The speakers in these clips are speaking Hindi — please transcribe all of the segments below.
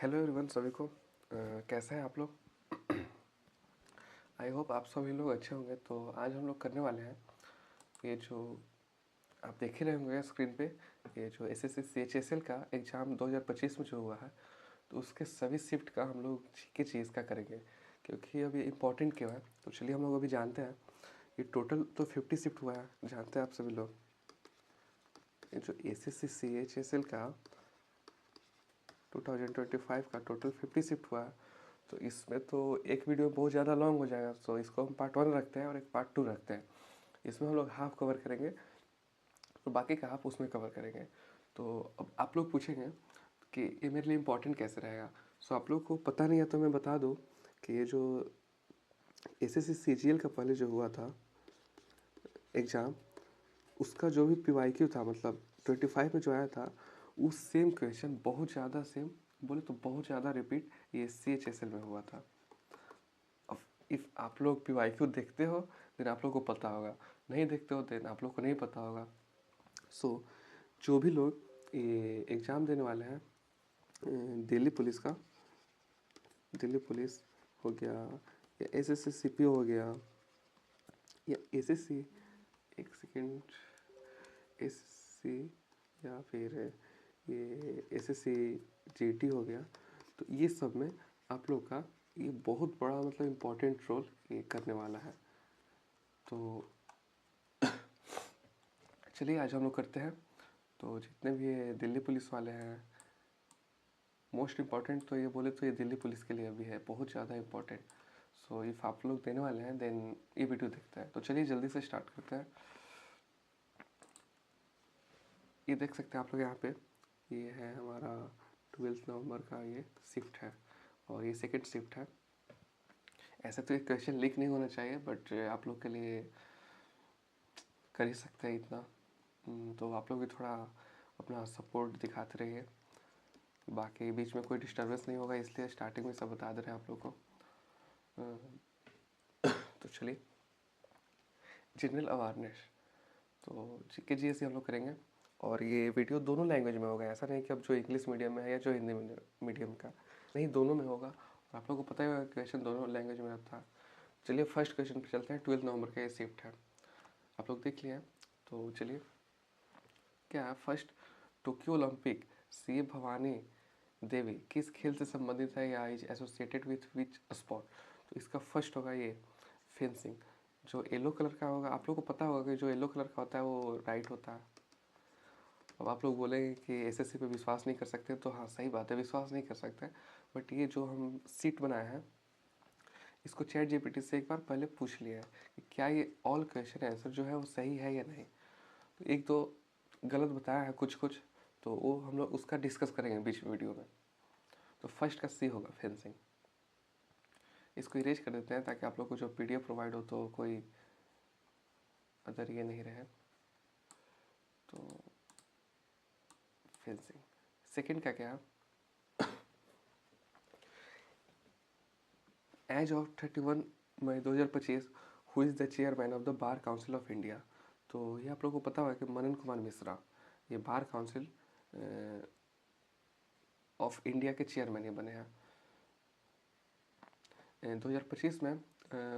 हेलो एवरीवन सभी को कैसे हैं आप लोग। आई होप आप सभी लोग अच्छे होंगे। तो आज हम लोग करने वाले हैं ये जो आप देख ही रहे होंगे स्क्रीन पे, ये जो एसएससी सीएचएसएल का एग्ज़ाम 2025 में जो हुआ है, तो उसके सभी शिफ्ट का हम लोग जीके चीज़ का करेंगे, क्योंकि अभी इम्पोर्टेंट क्यों है। तो चलिए हम लोग अभी जानते हैं। ये टोटल तो 50 शिफ्ट हुआ है, जानते हैं आप सभी लोग। ये जो एसएससी सीएचएसएल का 2025 का टोटल 50 शिफ्ट हुआ है। तो इसमें तो एक वीडियो बहुत ज़्यादा लॉन्ग हो जाएगा, तो इसको हम पार्ट 1 रखते हैं और एक पार्ट 2 रखते हैं। इसमें हम लोग हाफ कवर करेंगे और बाकी का हाफ उसमें कवर करेंगे। तो अब आप लोग पूछेंगे कि ये मेरे लिए इम्पोर्टेंट कैसे रहेगा। सो आप लोग को पता नहीं है तो मैं बता दूँ कि ये जो एसएससी सीजीएल का पहले जो हुआ था एग्ज़ाम, उसका जो भी पीवाईक्यू था, मतलब 25 में जो आया था, उस सेम क्वेश्चन बहुत ज़्यादा सेम बोले तो बहुत ज़्यादा रिपीट ये सीएचएसएल में हुआ था। अब इफ़ आप लोग पीवाईक्यू देखते हो देन आप लोग को पता होगा, नहीं देखते हो देन आप लोग को नहीं पता होगा। सो जो भी लोग ये एग्ज़ाम देने वाले हैं, दिल्ली पुलिस का, दिल्ली पुलिस हो गया या एसएससी सीपीओ हो गया या एसएससी, एक सेकेंड, एसएससी या फिर ये एसएससी जीटी हो गया, तो ये सब में आप लोग का ये बहुत बड़ा मतलब इम्पोर्टेंट रोल ये करने वाला है। तो चलिए आज हम लोग करते हैं। तो जितने भी ये दिल्ली पुलिस वाले हैं, मोस्ट इम्पॉर्टेंट तो ये बोले तो ये दिल्ली पुलिस के लिए अभी है बहुत ज़्यादा इम्पोर्टेंट। सो इफ़ आप लोग देने वाले हैं देन ये वीडियो देखते हैं। तो चलिए जल्दी से स्टार्ट करते हैं। ये देख सकते हैं आप लोग यहाँ पे, ये है हमारा 12 नवंबर का ये शिफ्ट है और ये सेकेंड शिफ्ट है। ऐसे तो ये क्वेश्चन लीक नहीं होना चाहिए, बट आप लोग के लिए कर ही सकते हैं इतना। तो आप लोग भी थोड़ा अपना सपोर्ट दिखाते रहिए। बाकी बीच में कोई डिस्टर्बेंस नहीं होगा, इसलिए स्टार्टिंग में सब बता दे रहे हैं आप लोग को। तो चलिए, जनरल अवेयरनेस, तो जीके जीएस हम लोग करेंगे और ये वीडियो दोनों लैंग्वेज में होगा। ऐसा नहीं कि अब जो इंग्लिश मीडियम में है या जो हिंदी मीडियम का, नहीं, दोनों में होगा। और आप लोगों को पता ही होगा क्वेश्चन दोनों लैंग्वेज में आता है। चलिए फर्स्ट क्वेश्चन पे चलते हैं। 12 नवंबर का ये शिफ्ट है, आप लोग देख लिए। तो चलिए, क्या फर्स्ट टोक्यो ओलंपिक सी भवानी देवी किस खेल से संबंधित है या is associated with which sport. तो इसका फर्स्ट होगा ये फेंसिंग। जो येलो कलर का होगा, आप लोग को पता होगा कि जो येलो कलर का होता है वो राइट होता है। अब आप लोग बोलेंगे कि एसएससी पे विश्वास नहीं कर सकते, तो हाँ सही बात है, विश्वास नहीं कर सकते। बट ये जो हम सीट बनाए हैं, इसको चैट जीपीटी से एक बार पहले पूछ लिया है कि क्या ये ऑल क्वेश्चन आंसर जो है वो सही है या नहीं। तो एक तो गलत बताया है कुछ कुछ, तो वो हम लोग उसका डिस्कस करेंगे बीच वीडियो में। तो फर्स्ट का सी होगा फेंसिंग। इसको इरेज कर देते हैं ताकि आप लोग को जो पीडीएफ प्रोवाइड हो तो कोई अदर ये नहीं रहे। तो फेंसिंग। सेकंड का क्या, as of 31 May 2025 who is the chairman of the Bar Council of India. तो ये आप लोगों को पता होगा कि मनन कुमार मिश्रा ये बार काउंसिल ऑफ इंडिया के चेयरमैन ये बने हैं। 2025 में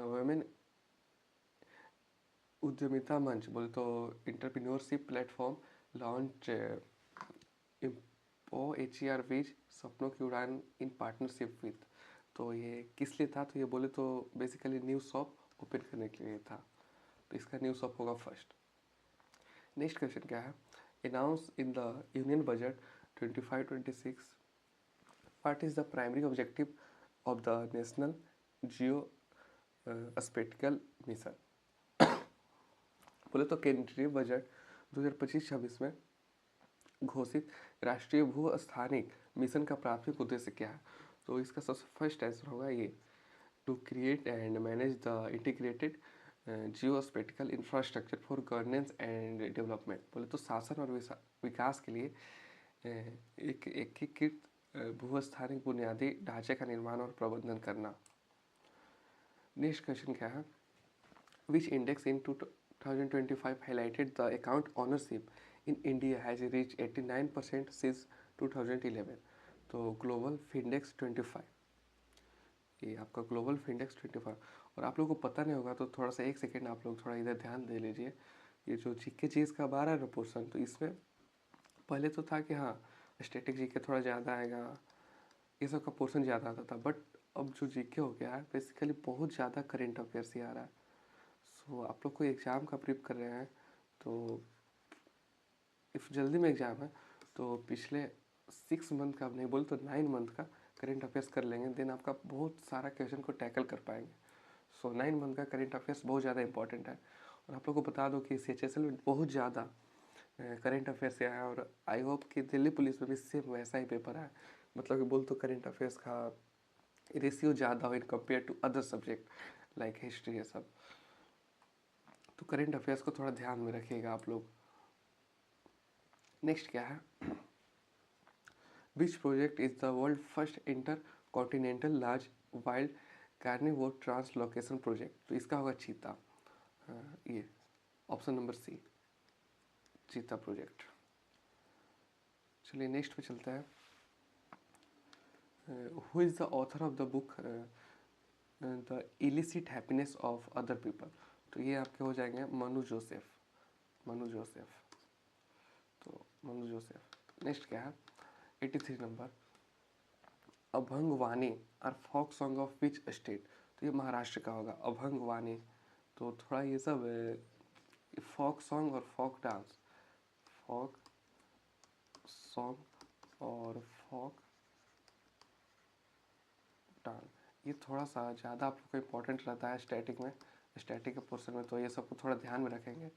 वुमेन उद्यमिता मंच बोले तो entrepreneurship platform launch O H E R बीच सपनों की उड़ान इन पार्टनरशिप विथ। तो ये किस लिए था, तो ये बोले तो बेसिकली न्यू शॉप ओपन करने के लिए था। तो इसका न्यू शॉप होगा फर्स्ट। नेक्स्ट क्वेश्चन क्या है, announce in the Union budget 25-26 what is the primary objective of the national Jio spectacled mission. बोले तो केंद्रीय बजट 2025-26 में घोषित राष्ट्रीय भू स्थानिक मिशन का प्राथमिक उद्देश्य क्या है। तो इसका सबसे फर्स्ट आंसर होगा ये, to create and manage the integrated geospatial infrastructure for governance and development. बोले तो शासन और विकास के लिए एक एकीकृत भूस्थानिक बुनियादी ढांचे का निर्माण और प्रबंधन करना। नेक्स्ट क्वेश्चन क्या है, विच index in 2025 highlighted the account ownership in India has reached 89% since 2011। तो ग्लोबल फिंडेक्स 25, ये आपका ग्लोबल फिंडेक्स 25। और आप लोगों को पता नहीं होगा तो थोड़ा सा एक सेकेंड आप लोग थोड़ा इधर ध्यान दे लीजिए। ये जो जीके चीज़ का 12 है ना पोर्सन, तो इसमें पहले तो था कि हाँ स्टैटिक जीके थोड़ा ज़्यादा आएगा, ये सब का पोर्शन ज़्यादा आता था, बट अब जो जीके हो गया है बेसिकली बहुत ज़्यादा करेंट अफेयर्स ही आ रहा है। सो आप लोग को एग्ज़ाम का प्रिप कर रहे हैं तो इफ़ जल्दी में एग्ज़ाम है तो पिछले 6 मंथ का, अब नहीं बोल तो 9 मंथ का करेंट अफेयर्स कर लेंगे, देन आपका बहुत सारा क्वेश्चन को टैकल कर पाएंगे। सो 9 मंथ का करेंट अफेयर्स बहुत ज़्यादा इंपॉर्टेंट है। और आप लोग को बता दो कि CHSL में बहुत ज़्यादा करेंट अफेयर्स आया है, और आई होप कि दिल्ली पुलिस में भी सेम वैसा ही पेपर है। मतलब कि बोल तो करेंट अफेयर्स का रेशियो ज़्यादा हो in compare to other subject like history है सब। तो करेंट अफेयर्स को थोड़ा ध्यान में रखिएगा आप लोग। नेक्स्ट क्या है, which project is the world first intercontinental large wild carnivore translocation project? तो इसका होगा चीता, ये ऑप्शन नंबर सी, चीता प्रोजेक्ट। चलिए नेक्स्ट पे चलते हैं। Who is the author of the book the illicit happiness of other people? तो ये आपके हो जाएंगे मनु जोसेफ, मनु जोसेफ। तो मनु जोसेफ। नेक्स्ट क्या है, 83 number, Abhang Vani are folk song of which state? तो ये महाराष्ट्र का होगा अभंग वाणी। तो थोड़ा ये सब फोक सॉन्ग और फोक डांस, फोक सॉन्ग और फोक डांस, ये थोड़ा सा ज़्यादा आप लोग को इम्पोर्टेंट रहता है स्टैटिक में, स्टैटिक के पोर्शन में, तो ये सबको थोड़ा ध्यान में रखेंगे।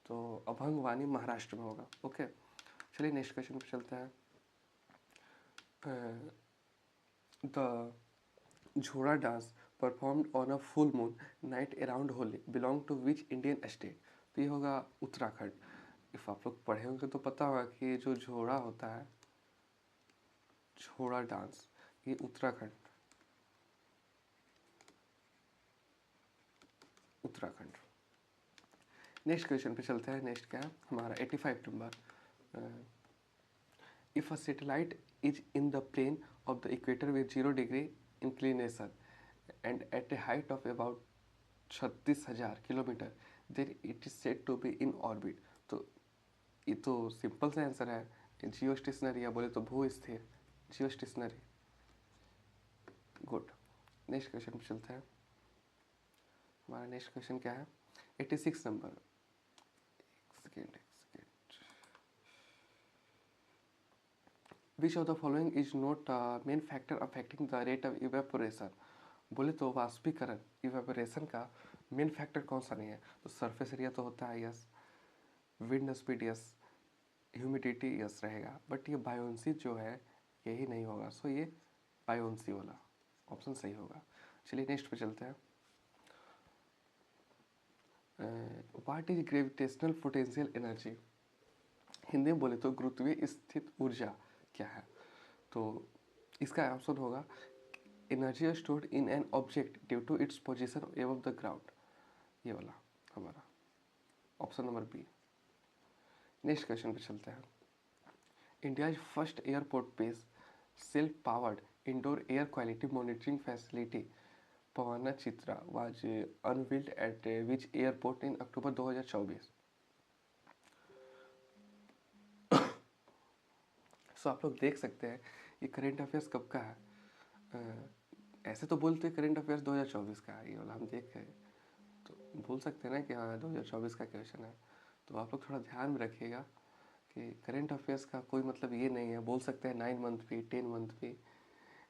तो अभंग वाणी महाराष्ट्र में होगा। ओके, चलिए नेक्स्ट क्वेश्चन पे चलते हैं। The Jhora dance performed on a full moon night around Holi belong to which Indian state? तो ये होगा उत्तराखंड। इफ़ आप लोग पढ़े होंगे तो पता होगा कि जो झोड़ा होता है, झोड़ा डांस, ये उत्तराखंड, उत्तराखंड। नेक्स्ट क्वेश्चन पे चलते हैं। नेक्स्ट क्या है हमारा 85 number, if a satellite is in the plane of the equator with 0 degree inclination and at a height of about 36,000 kilometre then it is said to be in orbit? तो ये तो सिंपल सा आंसर है, जियो स्टेशनरी, या बोले तो भू स्थिर, जियो स्टेशनरी। गुड। नेक्स्ट क्वेश्चन पे चलते हैं। हमारा नेक्स्ट क्वेश्चन क्या है, 86 number, second which of the following is not main factor affecting the rate of evaporation? बोले तो वाष्पीकरण, इवेपोरेशन का मेन फैक्टर कौन सा नहीं है? तो सरफेस एरिया तो होता है yes, wind speed yes, humidity yes रहेगा, बट ये बायोन्सी जो है यही नहीं होगा। सो ये बायोन्सी वाला ऑप्शन सही होगा। चलिए नेक्स्ट पे चलते हैं। What is gravitational potential energy? Hindi में बोले तो गुरुत्वीय स्थित ऊर्जा क्या है? तो इसका ऑप्शन होगा energy stored in an object due to its position above the ground, ये वाला हमारा option number B. Next question पे चलते हैं। India first airport based self powered indoor air quality monitoring facility Pavana Chitra was unveiled at which airport in October 2024? So आप लोग देख सकते हैं ये करेंट अफेयर्स कब का है। ऐसे तो बोलते करेंट अफेयर्स 2024 का है, ये वाला हम देख रहे हैं तो बोल सकते हैं ना कि हाँ 2024 का क्वेश्चन है। तो आप लोग थोड़ा ध्यान में रखिएगा कि करेंट अफेयर्स का कोई मतलब ये नहीं है, बोल सकते हैं 9 मंथ भी 10 मंथ भी,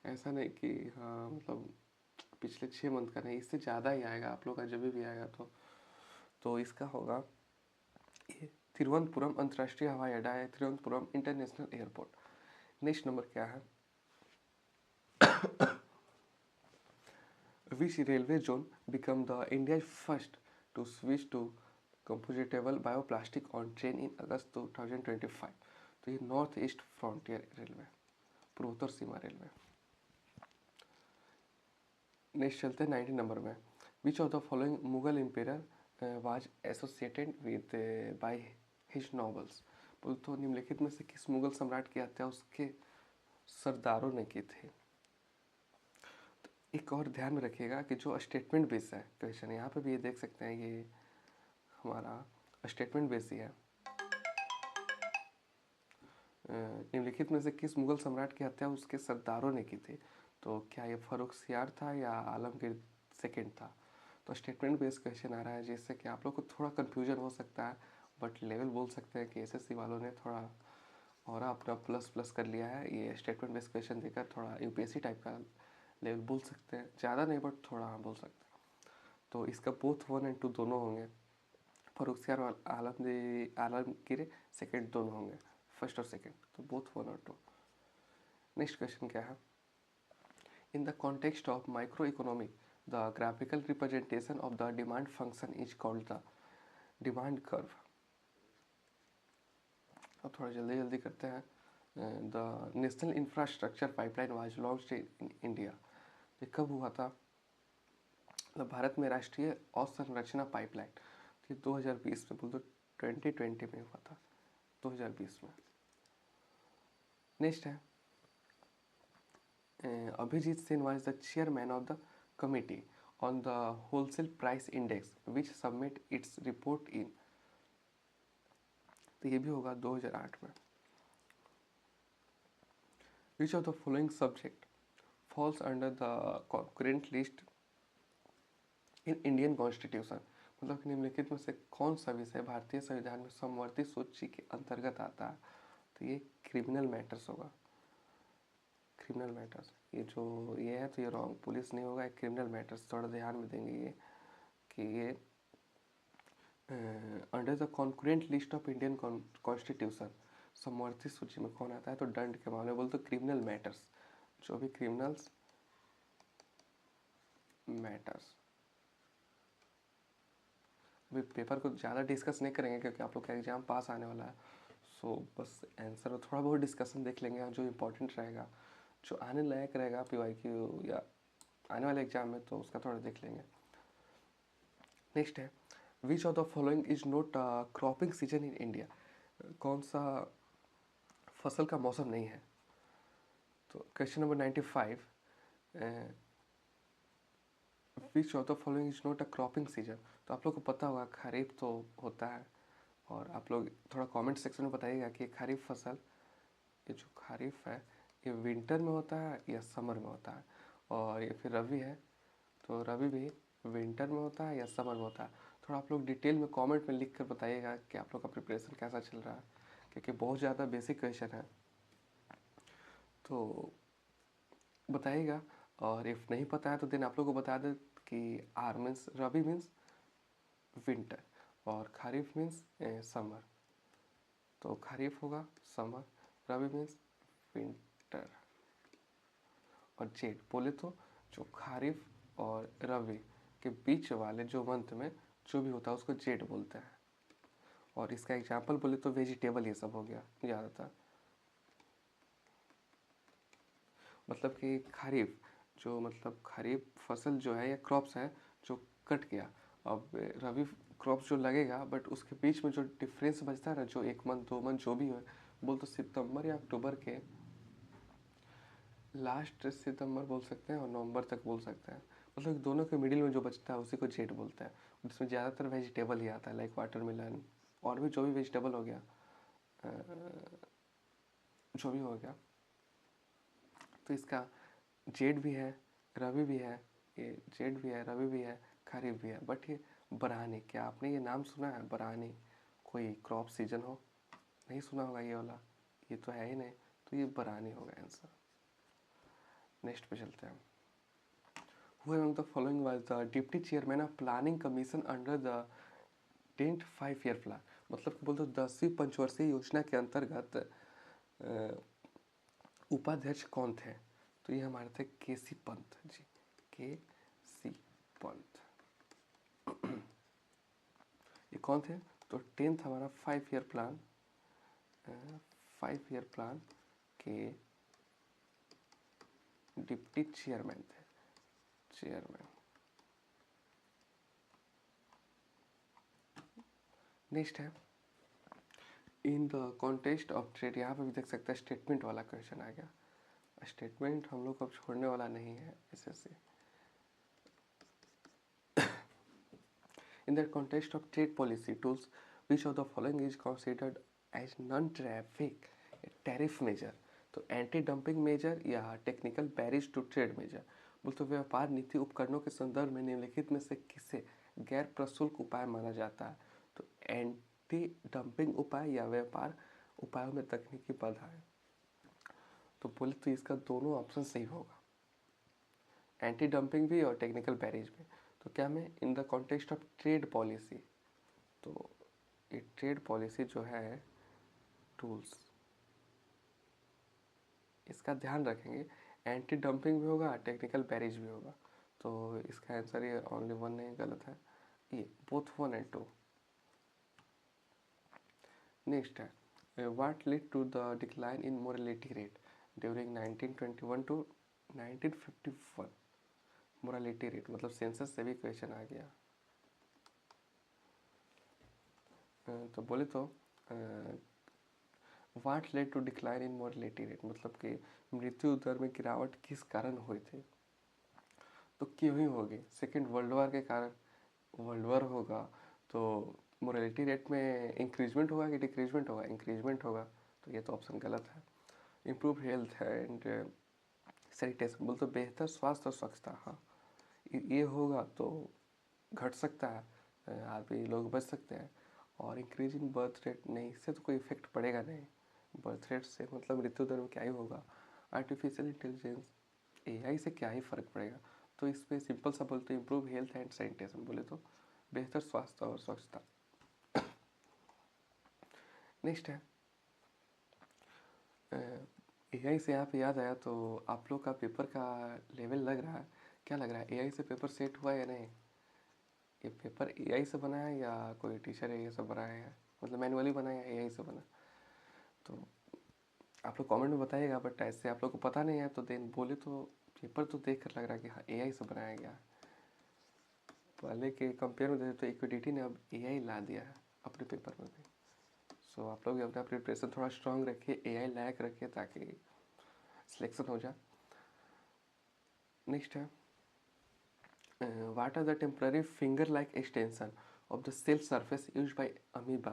ऐसा नहीं कि हाँ मतलब पिछले 6 मंथ का नहीं, इससे ज़्यादा ही आएगा आप लोग का जब भी आएगा। तो इसका होगा ये तिरुवनंतपुरम अंतर्राष्ट्रीय हवाई अड्डा है, Thiruvananthapuram international airport. Next number क्या है, which railway zone become the India first to switch to compostable bioplastic on train in August 2025? तो ये नॉर्थ ईस्ट फ्रंटियर रेलवे, पूर्वोत्तर सीमा रेलवे। नेक्स्ट चलते हैं 19 नंबर में, which of the following Mughal ampere was associated with by his novels? बोल तो निम्नलिखित में से किस मुगल सम्राट की हत्या उसके सरदारों ने की थी। तो एक और ध्यान में रखिएगा कि जो स्टेटमेंट बेस है क्वेश्चन, यहाँ पे भी ये देख सकते हैं, ये हमारा स्टेटमेंट बेस ही है। निम्नलिखित में से किस मुगल सम्राट की हत्या उसके सरदारों ने की थी? तो क्या ये फर्रुखसियार था या आलमगीर सेकंड था? तो स्टेटमेंट बेस्ड क्वेश्चन आ रहा है, जिससे कि आप लोग को थोड़ा कन्फ्यूजन हो सकता है, बट लेवल बोल सकते हैं कि एसएससी वालों ने थोड़ा और अपना प्लस प्लस कर लिया है। ये स्टेटमेंट बेस्ड क्वेश्चन देकर थोड़ा यूपीएससी टाइप का लेवल बोल सकते हैं, ज़्यादा नहीं बट थोड़ा बोल सकते हैं। तो इसका बोथ 1 और 2 दोनों होंगे, फर्रुखसियार और आलमगीर सेकंड दोनों होंगे, फर्स्ट और सेकंड, तो बोथ 1 और 2। नेक्स्ट क्वेश्चन क्या है? In the context of micro economic the graphical representation of the demand function is called the demand curve. अब थोड़ा जल्दी जल्दी करते हैं। The national infrastructure pipeline was launched in India. ये कब हुआ था? मतलब भारत में राष्ट्रीय अवसंरचना पाइपलाइन, ये 2020 में, बोल दो 2020 में हुआ था, 2020 में। नेक्स्ट है, Abhijit Sen was the chairman of the committee on the wholesale price index which submit its report in. तो ये भी होगा 2008 में। Which of the following subject falls under the current list in Indian constitution? मतलब कि निम्नलिखित में से कौन सा विषय भारतीय संविधान में समवर्ती सूची के अंतर्गत आता है? तो ये क्रिमिनल मैटर्स होगा, क्रिमिनल मैटर्स। ये जो ये है तो ये रॉन्ग, पुलिस नहीं होगा, क्रिमिनल मैटर्स। थोड़ा ध्यान में देंगे ये कि ये under the concurrent list of Indian constitution समवर्ती सूची में कौन आता है? तो दंड के मामले बोल तो क्रिमिनल मैटर्स, जो भी क्रिमिनल्स मैटर्स। अभी पेपर को ज़्यादा डिस्कस नहीं करेंगे क्योंकि आप लोग का एग्ज़ाम पास आने वाला है। सो बस आंसर और थोड़ा बहुत डिस्कशन देख लेंगे, जो इम्पोर्टेंट रहेगा, जो आने लायक रहेगा पीवाईक्यू या आने वाले एग्जाम में, तो उसका थोड़ा देख लेंगे। नेक्स्ट है, which of the following is not cropping season in India? कौन सा फसल का मौसम नहीं है? तो question number 95, which of the following is not a cropping season? तो आप लोग को पता होगा खरीफ तो होता है, और आप लोग थोड़ा कमेंट सेक्शन में बताइएगा कि खरीफ फसल, ये जो खरीफ है ये विंटर में होता है या समर में होता है? और ये फिर रबी है, तो रबी भी विंटर में होता है या समर में होता है? थोड़ा आप लोग डिटेल में कमेंट में लिख कर बताइएगा कि आप लोग का प्रिपरेशन कैसा चल रहा है, क्योंकि बहुत ज़्यादा बेसिक क्वेश्चन है, तो बताइएगा। और इफ़ नहीं पता है तो देन आप लोग को बता दें कि R means rabi means winter और खरीफ मीन्स समर। तो खरीफ होगा समर, रबी मीन्स विंटर, और जेठ बोले तो जो खरीफ और रबी के बीच वाले जो मंथ में जो भी होता है उसको जेठ बोलते हैं। और इसका एग्जाम्पल बोले तो वेजिटेबल ये सब हो गया ज़्यादातर। मतलब कि खरीफ जो, मतलब खरीफ फसल जो है या क्रॉप्स है जो कट गया, अब रबी क्रॉप्स जो लगेगा, बट उसके बीच में जो डिफरेंस बचता है ना, जो 1 मंथ 2 मंथ जो भी हो, बोल तो सितंबर या अक्टूबर के लास्ट सितंबर बोल सकते हैं और नवंबर तक बोल सकते हैं। मतलब दोनों के मिडिल में जो बचता है उसी को जेठ बोलते हैं। जिसमें ज़्यादातर वेजिटेबल ही आता है, लाइक वाटरमेलन और भी जो भी वेजिटेबल हो गया, जो भी हो गया। तो इसका जेठ भी है, रवि भी है, ये जेठ भी है, रवि भी है, खरीफ भी है। बट ये बरहानी, क्या आपने ये नाम सुना है बरहानी? कोई क्रॉप सीजन हो, नहीं सुना होगा ये वाला, ये तो है ही नहीं, तो ये बरहानी होगा आंसर। नेक्स्ट पे चलते हैं। Who among the following was the deputy chairman of planning commission under the 10th 5-year plan? मतलब कि बोल दो 10वीं पंचवर्षीय योजना के अंतर्गत उपाध्यक्ष कौन थे? तो ये हमारे थे केसी पंत जी, केसी पंत। ये कौन थे? तो 10th हमारा 5-year प्लान, 5-year प्लान के डिप्टी चेयरमैन थे, चेयरमैन। नेक्स्ट है, in the contest of trade, यहाँ पे भी देख सकते हैं स्टेटमेंट वाला क्वेश्चन आ गया। स्टेटमेंट हम लोग को अब छोड़ने वाला नहीं है SSC. In the context of trade policy tools, which of the following is considered as non-traffic tariff measure? तो एंटी डंपिंग मेजर या टेक्निकल बैरिज टू ट्रेड मेजर। बोल तो व्यापार नीति उपकरणों के संदर्भ में निम्नलिखित में से किसे गैर प्रशुल्क उपाय माना जाता है? तो एंटी डंपिंग उपाय या व्यापार उपायों में तकनीकी बाधा है। तो बोले तो इसका दोनों ऑप्शन सही होगा, एंटी डंपिंग भी और टेक्निकल बैरिज भी। तो क्या में in the context of trade policy, तो ये ट्रेड पॉलिसी जो है टूल्स, इसका ध्यान रखेंगे, एंटी डंपिंग भी होगा, टेक्निकल बैरिज भी होगा। तो इसका आंसर ये ओनली वन नहीं, गलत है, ये बोथ 1 and 2। नेक्स्ट है what lead to the decline in morality rate during 1921 to 1951। Morality rate मतलब सेंसस से भी क्वेश्चन आ गया। तो बोले तो what led to decline in morality rate मतलब कि मृत्यु दर में गिरावट किस कारण हुई थी? तो क्यों ही होगी? सेकेंड वर्ल्ड वॉर के कारण वर्ल्ड वॉर होगा तो मोरालिटी रेट में इंक्रीजमेंट होगा कि डिक्रीजमेंट होगा? इंक्रीजमेंट होगा, तो ये तो ऑप्शन गलत है। इम्प्रूव हेल्थ एंड सैनिटेशन बोल तो बेहतर स्वास्थ्य और स्वच्छता, हाँ ये होगा तो घट सकता है, आदमी लोग बच सकते हैं। और इंक्रीज इन बर्थ रेट नहीं, इससे तो कोई इफेक्ट पड़ेगा नहीं, बर्थ रेट से मतलब मृत्यु दर में क्या ही होगा। आर्टिफिशियल इंटेलिजेंस एआई से क्या ही फ़र्क पड़ेगा? तो इस पर सिंपल सा बोलते हैं इम्प्रूव हेल्थ एंड सैनिटेशन, बोले तो बेहतर स्वास्थ्य और स्वच्छता। नेक्स्ट है एआई से यहाँ पे याद आया, तो आप लोग का पेपर का लेवल लग रहा है, क्या लग रहा है एआई से पेपर सेट हुआ या नहीं? ये पेपर एआई से बना है या कोई टीचर एआई से बनाया है, मतलब मैनुअली बना या एआई से बना? तो आप लोग कमेंट में बताइएगा, बट ऐसे आप लोग को पता नहीं है तो देन बोले तो पेपर तो देख कर लग रहा है कि हाँ एआई से बनाया गया। पहले के कंपेयर में देखें तो इक्विडिटी ने अब एआई ला दिया है अपने पेपर में भी। सो आप लोग अपना प्रिपरेशन थोड़ा स्ट्रांग रखिए, एआई लायक रखिए ताकि सिलेक्शन हो जाए। नेक्स्ट है what are the temporary finger like extension of the cell surface use by amoeba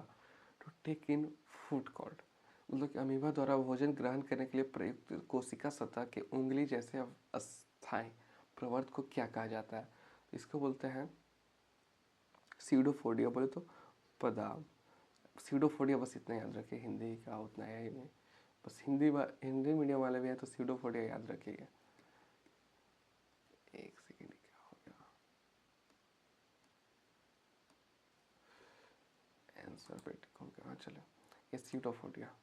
to take in food cord. मतलब कि अमीबा द्वारा भोजन ग्रहण करने के लिए प्रयुक्त कोशिका सतह के उंगली जैसे अस्थायी प्रवर्त को क्या कहा जाता है? इसको बोलते हैं सीडोफोडिया, बोले तो पदाम। सीडोफोडिया बस इतना याद रखिए, हिंदी का उतना है ही नहीं, बस हिंदी मीडियम वाले भी हैं तो सीडोफोडिया याद रखिएगा। एक सेकेंड, क्या हो गया? आंसर पे टिक हो गया, हाँ चलो, ये सीडोफोडिया।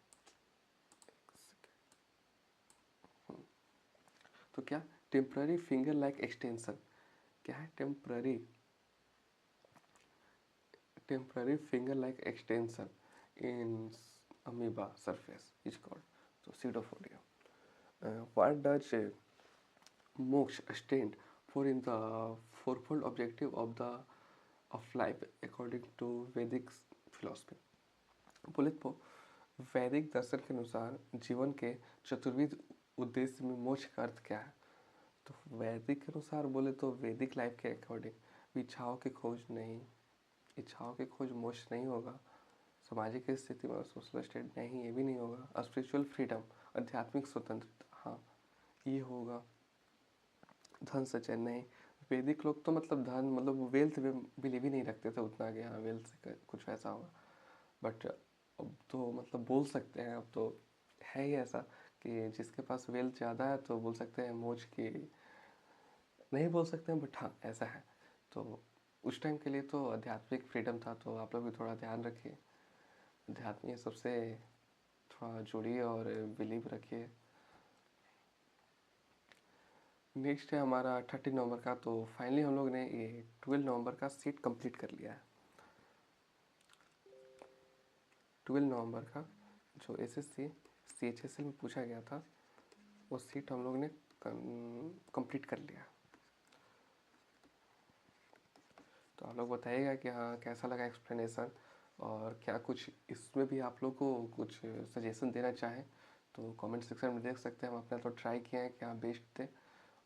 तो क्या टेम्पररी फिंगर लाइक एक्सटेंशन, क्या है temporary finger like extension in amoeba surface is called so pseudopodia. What does moksha stand for in the fourfold objective of life according to Vedic philosophy? बोले तो वैदिक दर्शन के अनुसार जीवन के चतुर्विध उद्देश्य में मोक्ष का अर्थ क्या है? तो वैदिक के अनुसार बोले तो वैदिक लाइफ के अकॉर्डिंग इच्छाओं की खोज नहीं, इच्छाओं की खोज मोक्ष नहीं होगा, सामाजिक स्थिति में सोशल स्टेट नहीं, ये भी नहीं होगा, स्पिरिचुअल फ्रीडम आध्यात्मिक स्वतंत्रता, हाँ ये होगा, धन सचय नहीं। वैदिक लोग तो मतलब धन मतलब वेल्थ में बिलीव ही नहीं रखते थे उतना कि हाँ वेल्थ से कुछ ऐसा होगा, बट अब तो मतलब बोल सकते हैं, अब तो है ही ऐसा कि जिसके पास वेल्थ ज़्यादा है तो बोल सकते हैं मोक्ष की, नहीं बोल सकते हैं बट हाँ ऐसा है। तो उस टाइम के लिए तो आध्यात्मिक फ्रीडम था, तो आप लोग भी थोड़ा ध्यान रखिए, अध्यात्म ये सबसे थोड़ा जुड़िए और बिलीव रखिए। नेक्स्ट है हमारा 30 नवंबर का, तो फाइनली हम लोग ने ये 12 नवंबर का सीट कंप्लीट कर लिया है। 12 नवंबर का जो एसएससी सीएचएसएल में पूछा गया था वो सीट हम लोग ने कंप्लीट कर लिया। तो आप लोग बताइएगा कि हाँ कैसा लगा एक्सप्लेनेशन, और क्या कुछ इसमें भी आप लोग को कुछ सजेशन देना चाहें तो कमेंट सेक्शन में देख सकते हैं, हम अपना तो ट्राई किए हैं कि हाँ बेस्ट थे।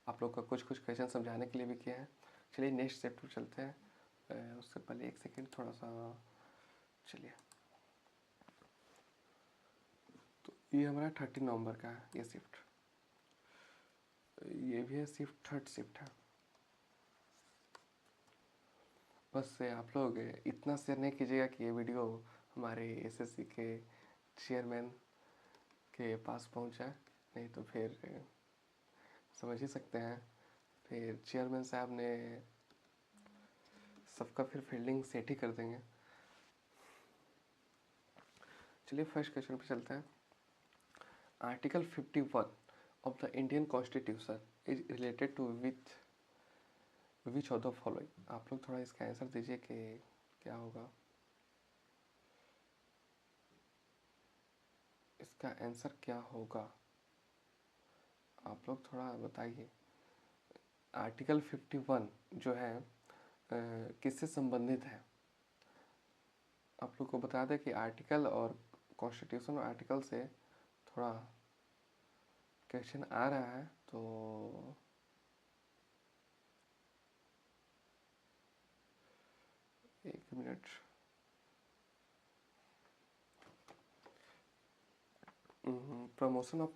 आप लोग का कुछ कुछ क्वेश्चन समझाने के लिए भी किए हैं। चलिए नेक्स्ट चैप्टर चलते हैं। उससे पहले एक सेकेंड थोड़ा सा, चलिए। तो ये हमारा 13 नवंबर का है ये शिफ्ट, ये भी है शिफ्ट, थर्ड शिफ्ट है। बस से आप लोग इतना शेयर नहीं कीजिएगा कि ये वीडियो हमारे एसएससी के चेयरमैन के पास पहुंच जाए, नहीं तो फिर समझ ही सकते हैं फिर चेयरमैन साहब ने सबका फिर फील्डिंग सेट ही कर देंगे। चलिए फर्स्ट क्वेश्चन पे चलते हैं। Article 51 of the Indian constitution is related to which of the following. आप लोग थोड़ा इसका आंसर दीजिए कि क्या होगा। इसका आंसर क्या होगा, आप लोग थोड़ा बताइए। आर्टिकल 51 जो है किससे संबंधित है। आप लोग को बता दें कि आर्टिकल और कॉन्स्टिट्यूशन और आर्टिकल से थोड़ा क्वेश्चन आ रहा है, तो एक minute. Promotion of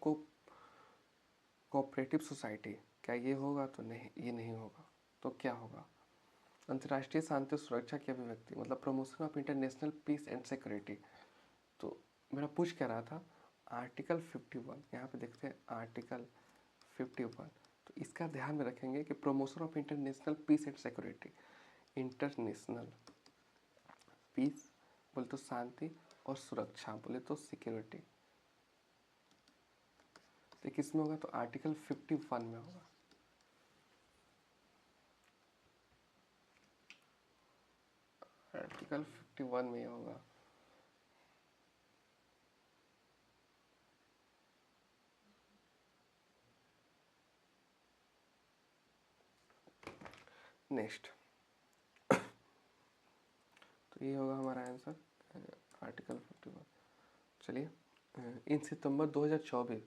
cooperative society, क्या ये होगा? तो नहीं, ये नहीं होगा। तो क्या होगा? अंतर्राष्ट्रीय शांति और सुरक्षा की अभिव्यक्ति, मतलब promotion of international peace and security. तो मेरा पूछ क्या रहा था, आर्टिकल 51, यहाँ पे देखते हैं आर्टिकल 51। तो इसका ध्यान में रखेंगे कि promotion of international peace and security, international peace बोले तो शांति और सुरक्षा बोले तो सिक्योरिटी, तो किस में होगा? तो आर्टिकल 51 में होगा। आर्टिकल 51 में होगा। नेक्स्ट, तो ये होगा हमारा आंसर, आर्टिकल 51। चलिए, in September 2024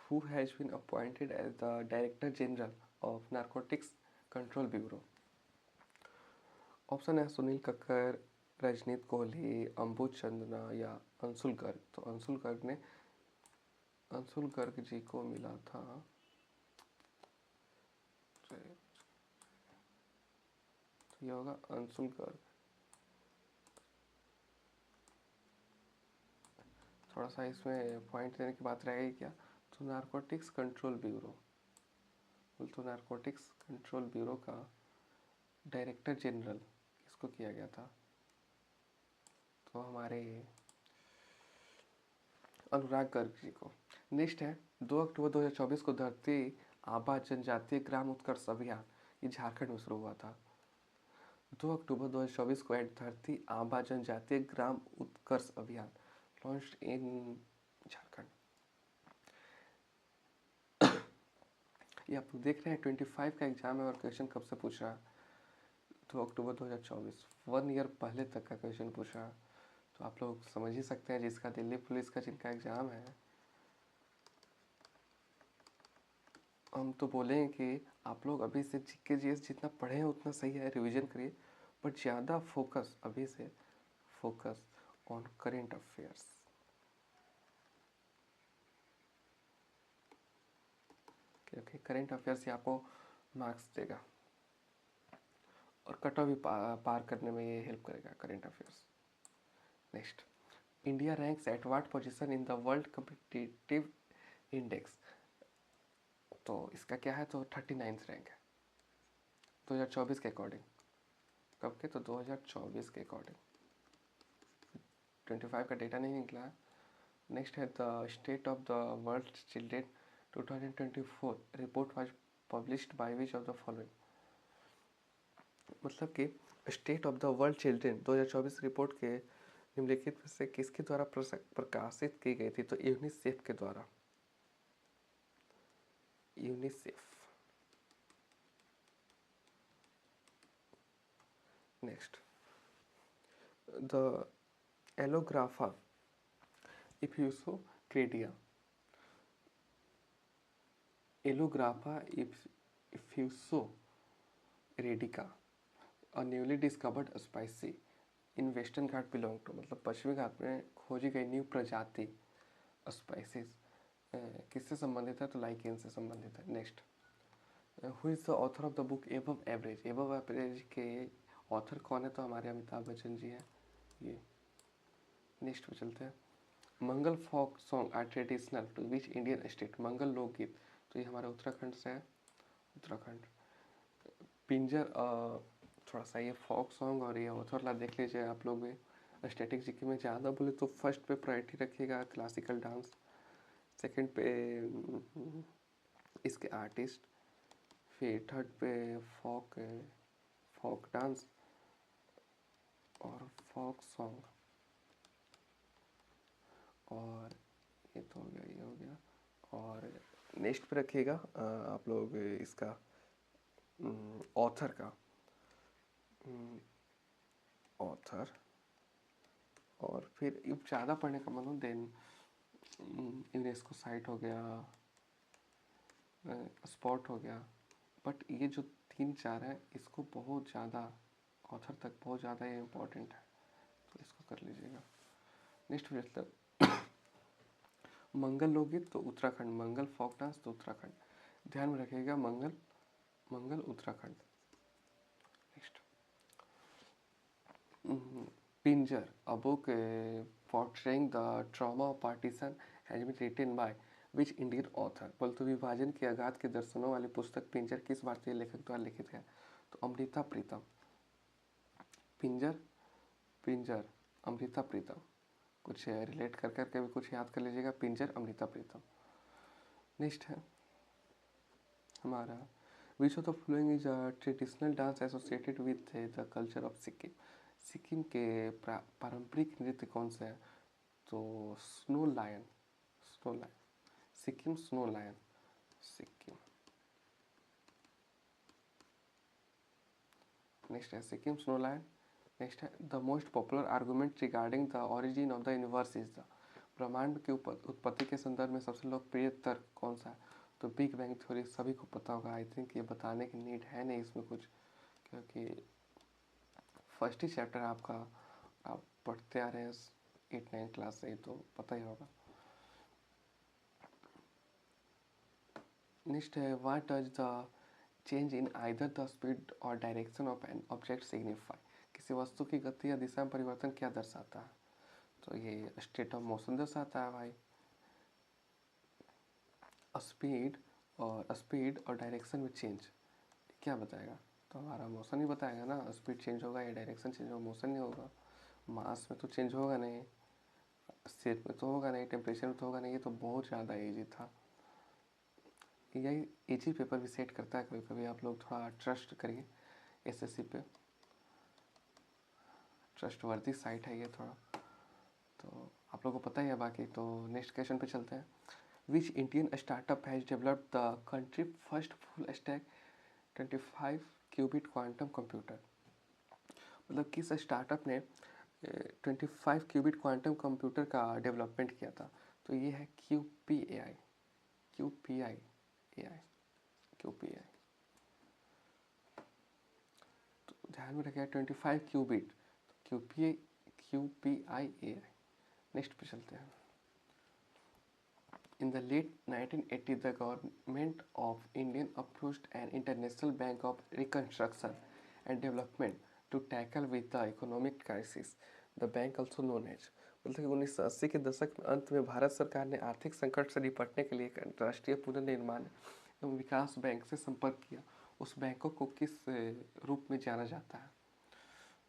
who has been appointed as the director general of narcotics control bureau. Option है सुनील कक्कर, रजनीत कोहली, अंबुज चंद्रा या अंशुल गर्ग। तो अंशुल गर्ग जी को मिला था, तो ये होगा अंशुल गर्ग। थोड़ा सा इसमें पॉइंट देने की बात रहेगी क्या, तो नारकोटिक्स कंट्रोल ब्यूरो, तो नारकोटिक्स कंट्रोल ब्यूरो का डायरेक्टर जनरल किसको किया गया था? तो हमारे अनुराग गर्ग जी को। नेक्स्ट है, 2 अक्टूबर 2024 को धरती आबा जनजातीय ग्राम उत्कर्ष अभियान, ये झारखंड में शुरू हुआ था। 2 अक्टूबर 2024 को एट धरती आबा जनजातीय ग्राम उत्कर्ष अभियान लॉन्च्ड इन झारखंड। ये आप लोग देख रहे हैं 25 का एग्जाम है और क्वेश्चन कब से पूछ रहा है? 2 अक्टूबर 2024, 1 ईयर पहले तक का क्वेश्चन पूछ रहा है। तो आप लोग समझ ही सकते हैं जिसका दिल्ली पुलिस का जिनका एग्ज़ाम है, हम तो बोलें कि आप लोग अभी से जीके जीएस जितना पढ़े हैं उतना सही है, रिवीजन करिए, बट ज़्यादा फोकस अभी से फोकस ऑन करेंट अफेयर्स, क्योंकि करेंट अफेयर्स ही आपको मार्क्स देगा और कट ऑफ भी पार करने में ये हेल्प करेगा current affairs. Next, India ranks at what position in the world competitive index. तो इसका क्या है? तो 39th रैंक है 2024 के अकॉर्डिंग। कब के? तो 2024 के अकॉर्डिंग, 25 का डेटा नहीं निकला है। नेक्स्ट है the state of the world children 2024 report was published by which of the following. मतलब कि state of the world children 2024 report के निम्नलिखित में से किसके द्वारा प्रकाशित की गई थी? तो यूनिसेफ के द्वारा, UNICEF. Next, the Allographa effusosoredica Allographa effusosoredica, a newly discovered species in western Ghat belong to, मतलब पश्चिमी घाट में खोजी गई न्यू प्रजाति स्पाइसेस किससे संबंधित है? तो लाइकेन से संबंधित है। Next, who is the author of the book above average? Above average के ऑथर कौन है? तो हमारे अमिताभ बच्चन जी हैं ये। नेक्स्ट पे चलते हैं। Mangal folk song are traditional to which Indian state? Mangal लोकगीत, तो ये हमारे उत्तराखंड से है, उत्तराखंड। पिंजर, थोड़ा सा ये फोक सॉन्ग और ये ऑथर ला देख लीजिए आप लोग भी। स्टैटिक जीके में ज़्यादा बोले तो फर्स्ट पे प्रायोरिटी रखिएगा क्लासिकल डांस, सेकंड पे इसके आर्टिस्ट, फिर थर्ड पे फोक डांस और फोक सॉन्ग, और ये तो हो गया, ये हो गया। और नेक्स्ट पे रखिएगा आप लोग इसका ऑथर का, ऑथर, और फिर ज़्यादा पढ़ने का मतलब देन यूनेस्को साइट हो गया, स्पॉट हो गया। बट ये जो 3-4 है इसको बहुत ज़्यादा ऑथर तक बहुत ज़्यादा ये इम्पोर्टेंट है, तो इसको कर लीजिएगा। नेक्स्ट मतलब मंगल लोकगीत तो उत्तराखंड, मंगल फोक डांस तो उत्तराखंड, ध्यान में रखिएगा Mangal, Mangal Uttarakhand. Next, Pinjar, a book portraying the trauma of partition has been written by which Indian author? बोल तो विभाजन के आघात के दर्शनों वाली पुस्तक पिंजर किस भारतीय लेखक द्वारा लिखित है? तो अमृता प्रीतम। पिंजर, पिंजर अमृता प्रीतम, कुछ रिलेट कर करके भी कुछ याद कर लीजिएगा। पिंजर अमृता प्रीतम। नेक्स्ट है हमारा which of the following is a traditional dance associated with the culture of Sikkim? Sikkim के पारंपरिक नृत्य कौन से हैं? तो snow lion, snow lion, Sikkim snow lion, Sikkim. Next है सिक्किम स्नो लायन। नेक्स्ट है the most popular argument regarding the origin of the universe is the, ब्रह्मांड की उत्पत्ति के संदर्भ में सबसे लोकप्रिय तर्क कौन सा है? तो बिग बैंग थ्योरी, सभी को पता होगा। आई थिंक ये बताने की नीड है नहीं इसमें कुछ, क्योंकि फर्स्ट ही चैप्टर आपका आप पढ़ते आ रहे हैं 8-9 क्लास से, तो पता ही होगा। नेक्स्ट है what does the change in either the speed और direction of an object signify? किसी वस्तु की गति या दिशा में परिवर्तन क्या दर्शाता है? तो ये स्टेट ऑफ मोशन दर्शाता है भाई। स्पीड और डायरेक्शन में चेंज क्या बताएगा? तो हमारा मोशन ही बताएगा ना। स्पीड चेंज होगा या डायरेक्शन चेंज होगा, मोशन नहीं होगा। मास में तो चेंज होगा नहीं, शेप में तो होगा नहीं, टेम्परेचर में तो होगा नहीं। ये तो बहुत ज़्यादा ईजी था, यही इजी पेपर भी सेट करता है कभी कभी। आप लोग थोड़ा ट्रस्ट करिए एसएससी पे, ट्रस्टवर्दी साइट है ये थोड़ा, तो आप लोगों को पता ही है बाकी। तो नेक्स्ट क्वेश्चन पे चलते हैं। Which Indian startup has developed the country first full stack 25 qubit quantum computer? मतलब किस स्टार्टअप ने 25 क्यूबिट क्वांटम कंप्यूटर का डेवलपमेंट किया था? तो ये है QPAI, QPI AI, QPI। तो ध्यान में रखिएगा 25 क्यूबिट, तो QPI AI। नेक्स्ट पे चलते हैं। In the late 1980s, the government of India approached an international bank of reconstruction and development to tackle with the economic crisis. The bank also known as, मतलब कि 1980 के दशक में अंत में भारत सरकार ने आर्थिक संकट से निपटने के लिए एक अंतर्राष्ट्रीय पुनर्निर्माण एवं विकास बैंक से संपर्क किया। उस बैंकों को किस रूप में जाना जाता है?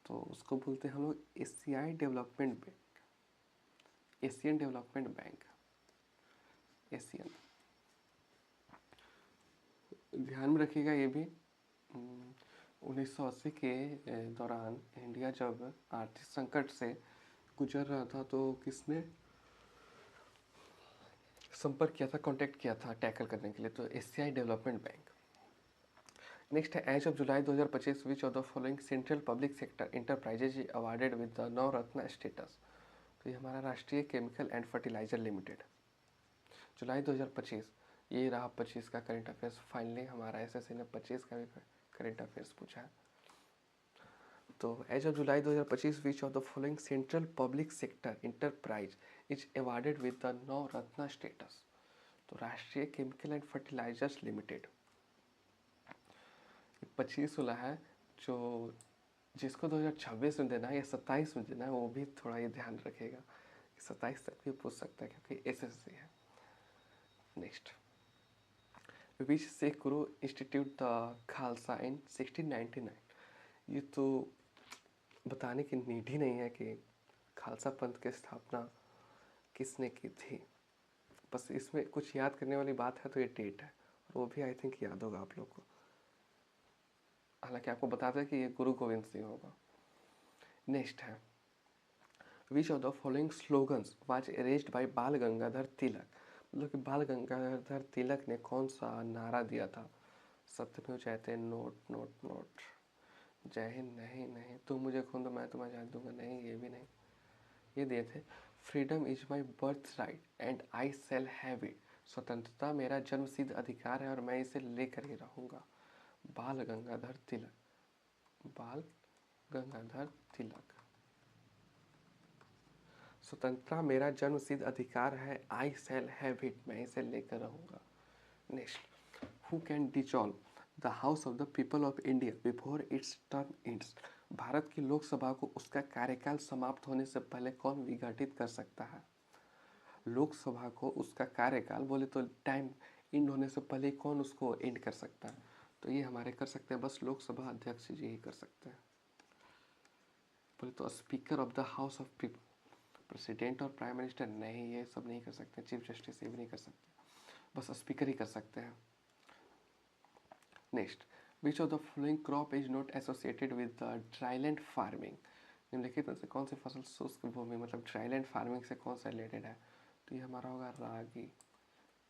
तो उसको बोलते हैं हम लोग एशियाई development bank, Asian development bank, Asian. ध्यान में रखिएगा ये भी 1980 के दौरान इंडिया जब आर्थिक संकट से गुजर रहा था तो किसने संपर्क किया था, कांटेक्ट किया था टैकल करने के लिए? तो एशियाई डेवलपमेंट बैंक। नेक्स्ट है as of July 2025 which of the following central public sector enterprises awarded with the Navratna status? तो ये हमारा Rashtriya chemical and fertiliser limited, जुलाई 2025 ये रहा 25 का करंट अफेयर्स। फाइनली हमारा एसएससी ने 25 का भी करंट अफेयर्स पूछा है। तो as of July 2025 which of the following central public sector enterprise is awarded with the Navratna status. तो राष्ट्रीय केमिकल एंड फर्टिलाइजर्स लिमिटेड 25 वाला है, जो जिसको 2026 में देना है या 27 में देना है, वो भी थोड़ा ये ध्यान रखेगा। 27 तक भी पूछ सकता है क्योंकि एसएससी है। Next, which Sheikh Guru institute the Khalsa इन 1699। ये तो बताने की नीड ही नहीं है कि खालसा पंथ की स्थापना किसने की थी। बस इसमें कुछ याद करने वाली बात है तो ये डेट है, और वो भी आई थिंक याद होगा आप लोग को। हालांकि आपको बता दें कि ये गुरु गोविंद सिंह होगा। नेक्स्ट है, which of the following slogans was raised by Bal Gangadhar तिलक। मतलब कि बाल गंगाधर तिलक ने कौन सा नारा दिया था। सत्यमेव जयते, नोट नोट नोट, जय हिंद नहीं नहीं, तुम मुझे खून दो मैं तुम्हें जान दूंगा नहीं, ये भी नहीं। ये दिए थे, freedom is my birth right and I shall have it. स्वतंत्रता मेरा जन्मसिद्ध अधिकार है और मैं इसे लेकर ही रहूँगा। बाल गंगाधर तिलक, बाल गंगाधर तिलक। स्वतंत्रता मेरा जन्मसिद्ध अधिकार है, आई शेल हैव इट, मैं इसे लेकर रहूँगा। Next, who can dissolve the house of the people of India before it's term ends. Bharat की लोकसभा को उसका कार्यकाल समाप्त होने से पहले कौन विघटित कर सकता है। लोकसभा को उसका कार्यकाल बोले तो टाइम एंड होने से पहले कौन उसको एंड कर सकता है। तो ये हमारे कर सकते हैं, बस लोकसभा अध्यक्ष जी ही कर सकते हैं। बोले तो speaker of the house of people, president और प्राइम मिनिस्टर नहीं, ये सब नहीं कर सकते। चीफ जस्टिस ये भी नहीं कर सकते, बस स्पीकर ही कर सकते हैं। Next, which of the following crop is not associated with the dryland farming. निम्नलिखित में से कौन सी फसल शुष्क भूमि मतलब ड्राईलैंड फार्मिंग से कौन सा रिलेटेड है। तो ये हमारा होगा रागी,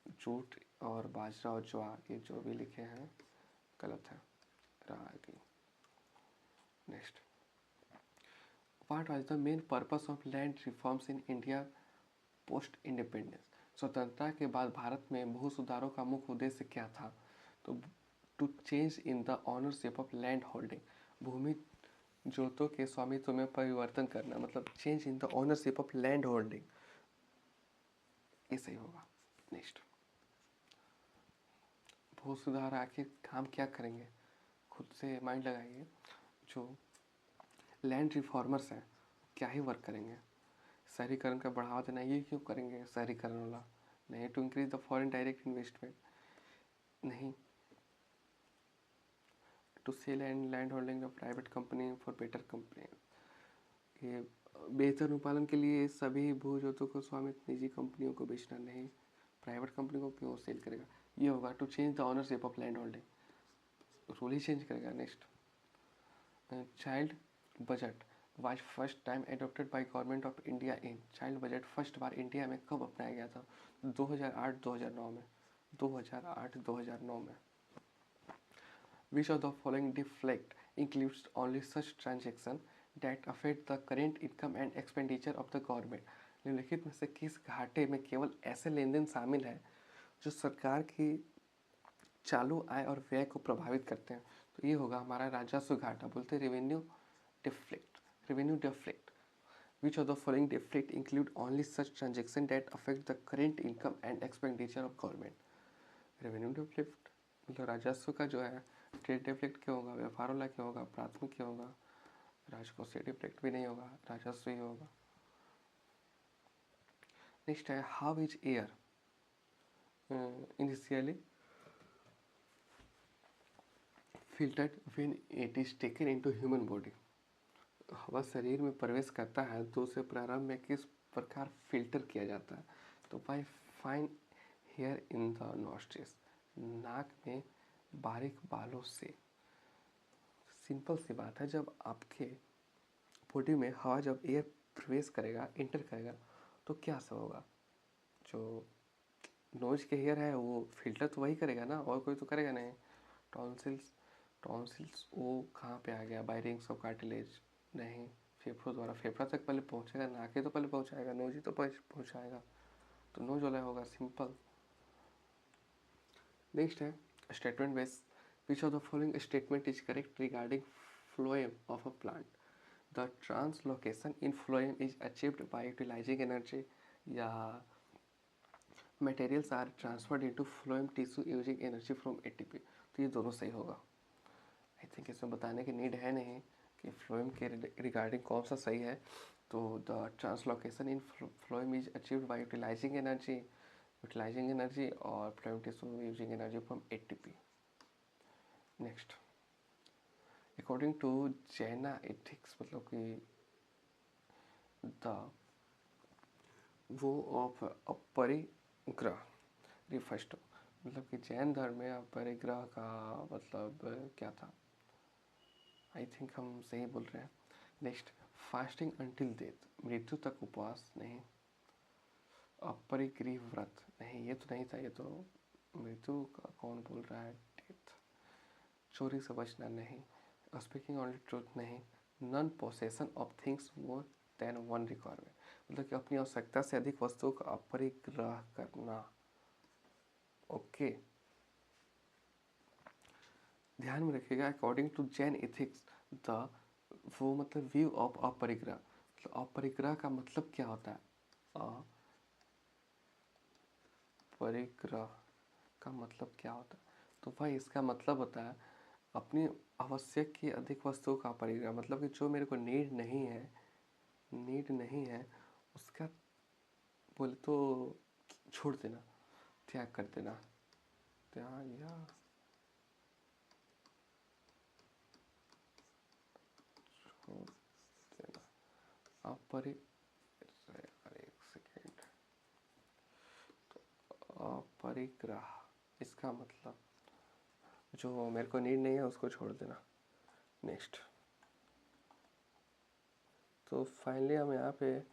जूट और बाजरा और ज्वार, ये जो भी लिखे हैं गलत है, ragi. Next, what was the main purpose of land reforms in India post independence. स्वतंत्रता के बाद भारत में भू सुधारों का मुख्य उद्देश्य क्या था। तो to change in the ownership of land holding, भूमि जोतों के स्वामित्व में परिवर्तन करना, मतलब change in the ownership of land holding, ये सही होगा। नेक्स्ट, भू सुधार आखिर काम क्या करेंगे, खुद से माइंड लगाइए। जो लैंड रिफॉर्मर्स हैं क्या ही वर्क करेंगे। शहरीकरण का बढ़ावा देना, ये क्यों करेंगे शहरीकरण वाला। नहीं, to increase the foreign direct investment, नहीं। To sell and land holding the private company for better company, ये बेहतर अनुपालन के लिए सभी भू जोतों को स्वामित्व निजी कंपनियों को बेचना, नहीं। प्राइवेट कंपनी को क्यों सेल करेगा। ये होगा to change the ownership of land holding, rule ही चेंज करेगा। Next, child budget was first time adopted by government of India in. Child budget first बार इंडिया में कब अपनाया गया था। 2008-2009 में, 2008-2009 में। Which of the following deficit includes only such transaction that affect the current income and expenditure of the government. निम्नलिखित में से किस घाटे में केवल ऐसे लेन देन शामिल है जो सरकार की चालू आय और व्यय को प्रभावित करते हैं। तो ये होगा हमारा राजस्व घाटा, बोलते हैं revenue deflect, revenue deflect. Which of the following deflect include only such transaction that affect the current income and expenditure of government. Revenue deflect मतलब राजस्व का जो है, ट्रेड डिफ्लेक्ट क्या होगा, व्यापार वाला क्या होगा, प्राथमिक क्या होगा, राजकोषीय डिफ्लेक्ट भी नहीं होगा, राजस्व ही होगा। नेक्स्ट है, how is air initially filtered when it is taken into human body। हवा शरीर में प्रवेश करता है तो उसे प्रारंभ में किस प्रकार फिल्टर किया जाता है। तो by fine hair in the nostrils, नाक में बारीक बालों से। सिंपल सी बात है, जब आपके बॉडी में हवा जब एयर प्रवेश करेगा, इंटर करेगा, तो क्या सब होगा। जो नोज के हेयर है वो फिल्टर तो वही करेगा ना, और कोई तो करेगा नहीं। टॉन्सिल्स, टॉन्सिल्स वो कहाँ पे आ गया, बाय रिंग्स ऑफ कार्टिलेज, नहीं। फेफड़ों द्वारा, फेफड़ा तक पहले पहुँचेगा, नाके तो पहले पहुँचाएगा, नोज ही तो पहुँचाएगा, तो नोज वाला होगा सिंपल। नेक्स्ट है statement based. Which of the following statement is correct regarding phloem of a plant. The translocation in phloem is achieved by utilising energy, या materials are transferred into phloem tissue using energy from ATP. तो ये दोनों सही होगा. आई थिंक इसमें बताने की नीड है नहीं कि फ्लोएम के रिगार्डिंग कौन सा सही है. तो the translocation in phloem is achieved by utilising energy और phloem tissue using energy from ATP. Next, according to Jaina ethics, मतलब कि द वो ऑफ अपरिग्रह रिफर्स टू, मतलब कि जैन धर्म में अपरिग्रह का मतलब क्या था. आई थिंक हम सही बोल रहे हैं. नेक्स्ट, फास्टिंग अंटिल डेथ, मृत्यु तक उपवास नहीं. अपरिग्रह व्रत नहीं, ये तो नहीं था. ये तो मृत्यु का कौन बोल रहा है. डेथ. चोरी से बचना नहीं. स्पीकिंग ओनली ट्रूथ नहीं. Non possession of things more than one requirement, मतलब कि अपनी आवश्यकता से अधिक वस्तुओं का अपरिग्रह करना. ओके, ध्यान में रखिएगा. According to Jain ethics the वो मतलब व्यू ऑफ अपरिग्रह, मतलब अपरिग्रह का मतलब क्या होता है. अपरिग्रह का मतलब क्या होता है. तो भाई इसका मतलब होता है अपनी आवश्यक की अधिक वस्तुओं का अपरिग्रह, मतलब कि जो मेरे को नीड नहीं है उसका बोले तो छोड़ देना, त्याग कर देना. त्याग या छोड़ देना. एक सेकेंड. अपरिग्रह इसका मतलब जो मेरे को नीड नहीं है उसको छोड़ देना. नेक्स्ट, तो फाइनली हम यहाँ पे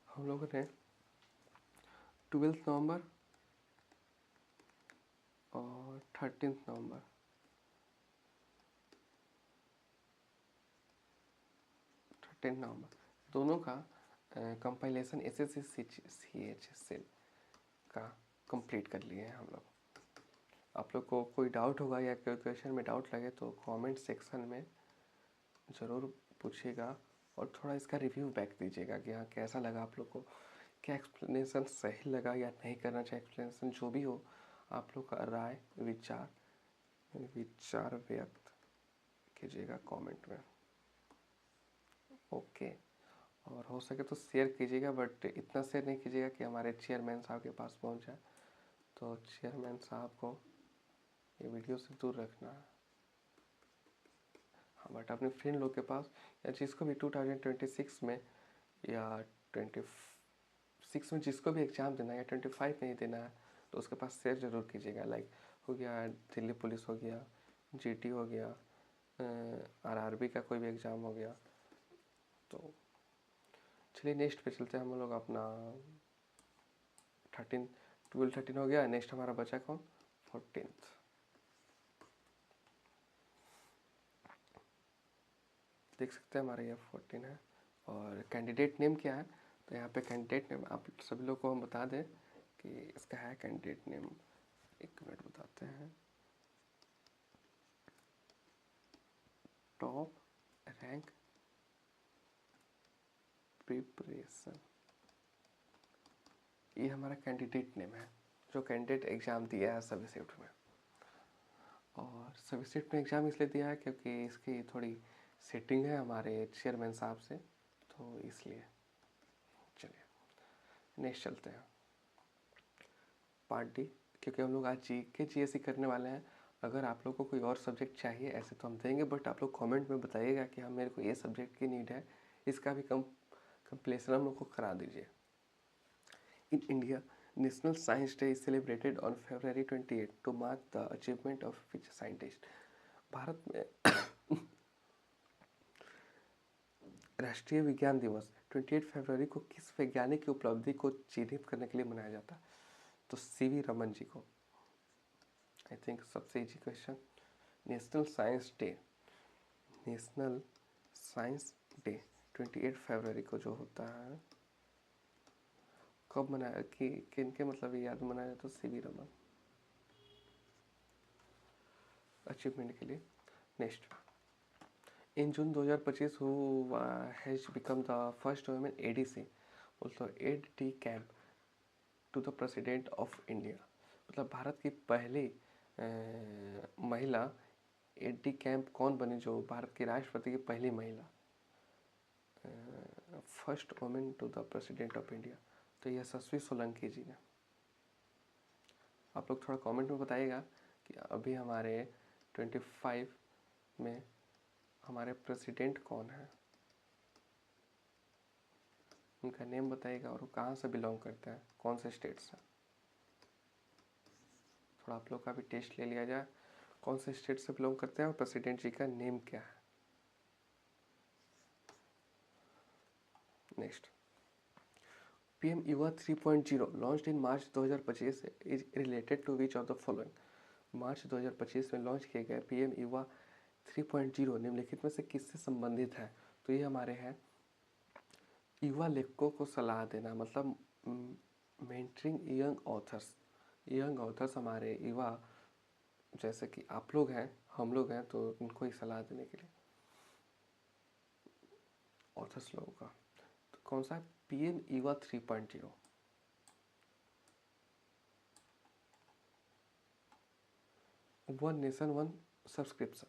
हम लोगों ने 12 नवंबर और 13 नवंबर दोनों का कंपाइलेशन SSC का कंप्लीट कर लिए हैं हम लोग. आप लोग को कोई डाउट होगा या कोई क्वेश्चन में डाउट लगे तो कमेंट सेक्शन में ज़रूर पूछिएगा और थोड़ा इसका रिव्यू बैक दीजिएगा कि हाँ कैसा लगा आप लोग को, क्या एक्सप्लेनेशन सही लगा या नहीं करना चाहिए. एक्सप्लेनेशन जो भी हो आप लोग का राय विचार व्यक्त कीजिएगा कमेंट में. ओके, और हो सके तो शेयर कीजिएगा, बट इतना शेयर नहीं कीजिएगा कि हमारे चेयरमैन साहब के पास पहुंच जाए. तो चेयरमैन साहब को ये वीडियो से दूर रखना है. हाँ, बट अपने फ्रेंड लोग के पास या जिसको भी 2026 में या 26 में जिसको भी एग्ज़ाम देना है या 25 में ही देना है तो उसके पास शेयर ज़रूर कीजिएगा. लाइक हो गया दिल्ली पुलिस, हो गया GT, हो गया RRB का कोई भी एग्ज़ाम हो गया. तो चलिए नेक्स्ट पे चलते हैं हम लोग. अपना 12 13 हो गया. नेक्स्ट हमारा बचा कौन, 14th. देख सकते हैं हमारा ये 14 है. और कैंडिडेट नेम क्या है, तो यहाँ पे कैंडिडेट नेम आप सभी लोग को हम बता दें कि इसका है कैंडिडेट नेम. एक मिनट बताते हैं. टॉप रैंक प्रिपरेशन, ये हमारा कैंडिडेट नेम है जो कैंडिडेट एग्ज़ाम दिया है सभी शिफ्ट में. और सभी शिफ्ट में एग्ज़ाम इसलिए दिया है क्योंकि इसकी थोड़ी सेटिंग है हमारे चेयरमैन साहब से, तो इसलिए. चलिए नेक्स्ट चलते हैं पार्ट डी, क्योंकि हम लोग आज GK करने वाले हैं. अगर आप लोग को कोई और सब्जेक्ट चाहिए ऐसे तो हम देंगे, बट आप लोग कमेंट में बताइएगा कि हाँ मेरे को ये सब्जेक्ट की नीड है, इसका भी कंप्लीशन हम लोग को करा दीजिए. In India, national science day is celebrated on February 28 to mark the achievement of which scientist. Bharat में राष्ट्रीय विज्ञान दिवस 28 फरवरी को किस वैज्ञानिक की उपलब्धि को चिन्हित करने के लिए मनाया जाता है. तो CV रमन जी को. आई थिंक सबसे easy question. National science day 28 फरवरी को जो होता है कब मनाया, कि किन के मतलब याद मनाया जाता है. CV रमन. अचीवमेंट के लिए। Next, in June 2025 who has become the first women ADC, बोलते aide de camp to the president of India. मतलब भारत की पहली महिला एडी कैंप कौन बनी, जो भारत के राष्ट्रपति की पहली महिला, first women to the president of India, तो यशस्वी सोलंकी जी ने। आप लोग थोड़ा कमेंट में बताइएगा कि अभी हमारे 25 में हमारे प्रेसिडेंट कौन है, उनका नेम बताइएगा और वो कहाँ से बिलोंग करते हैं, कौन से स्टेट से। थोड़ा आप लोग का भी टेस्ट ले लिया जाए, कौन से स्टेट से बिलोंग करते हैं और प्रेसिडेंट जी का नेम क्या है। Next, PM Yuva 3.0 launched in March 2025 is related to which of the following. March 2025 में लॉन्च किए गए पीएम युवा 3.0 निम्नलिखित में से किससे संबंधित है। तो ये हमारे हैं युवा लेखकों को सलाह देना, मतलब mentoring young authors. Young authors हमारे युवा, जैसे कि आप लोग हैं, हम लोग हैं, तो उनको ही सलाह देने के लिए ऑथर्स लोगों का। तो कौन सा है, PM Yuva 3.0। One nation one subscription,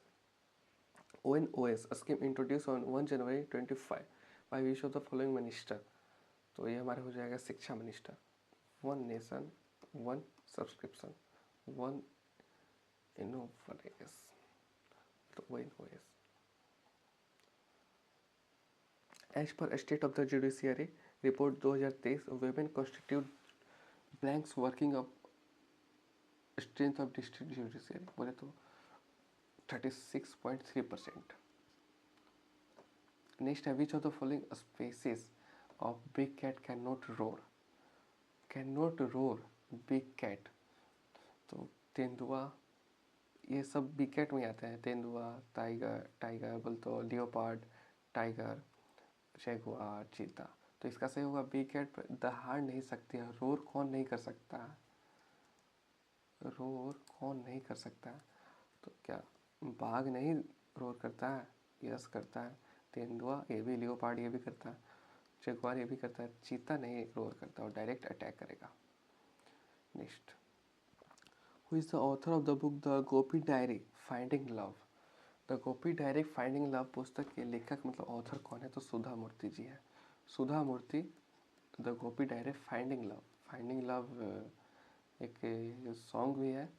ONOS scheme introduce on 1 January 25 by which of the following minister. तो ये हमारे हो जाएगा शिक्षा minister. One nation one subscription, one इनोवेस, तो वो इनोवेस। As per state of the judiciary report 2023, women constitute blanks working of strength of district judiciary, बोले तो 36.3%। नेक्स्ट है, which of the following species of big cat can not roar. Can not roar big cat, तो तेंदुआ, ये सब बिग कैट में आते हैं। तेंदुआ, टाइगर बोल तो लियोपार्ड, टाइगर, जैगुआर, चीता। तो इसका सही होगा बिग कैट दहाड़ नहीं सकती है। रोर कौन नहीं कर सकता है, रोर कौन नहीं कर सकता है, तो क्या बाघ नहीं रोर करता है, यस करता है। तेंदुआ, ये भी, लियोपार्ड ये भी करता है, जगुआर ये भी करता है, चीता नहीं रोर करता और डायरेक्ट अटैक करेगा। Next, who is the author of the book the Gopi diary finding love. The Gopi diary finding love पुस्तक के लेखक मतलब ऑथर कौन है, तो सुधा मूर्ति जी है। Sudha Murthy, the Gopi diary finding love. Finding love एक सॉन्ग भी है,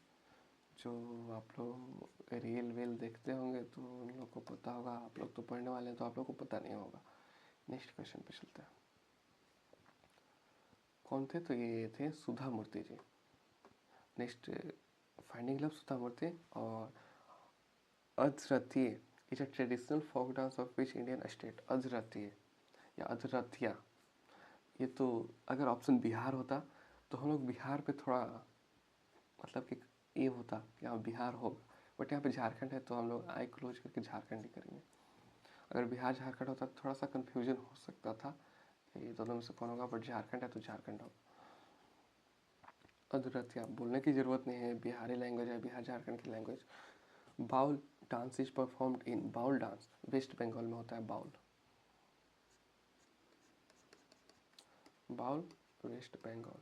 जो आप लोग रील वील देखते होंगे तो उन लोग को पता होगा। आप लोग तो पढ़ने वाले हैं तो आप लोग को पता नहीं होगा। नेक्स्ट क्वेश्चन पे चलते हैं। कौन थे, तो ये थे Sudha Murthy ji. Next, finding love Sudha Murthy. और Adhartiya is a traditional folk dance of which Indian state. Adhartiya या अधरतिया, ये तो अगर ऑप्शन बिहार होता तो हम लोग बिहार पे थोड़ा मतलब कि ये होता कि हाँ बिहार होगा, बट यहाँ पे झारखंड है तो हम लोग आई क्लोज करके झारखंड ही करेंगे। अगर बिहार झारखंड होता तो थोड़ा सा कन्फ्यूजन हो सकता था कि दोनों में से कौन होगा, बट झारखंड है तो झारखंड होगा। अधरतिया बोलने की ज़रूरत नहीं है, बिहारी लैंग्वेज है, बिहार झारखंड की language. Baul dance is performed in, Baul dance West Bengal में होता है। Baul, Baul West Bengal.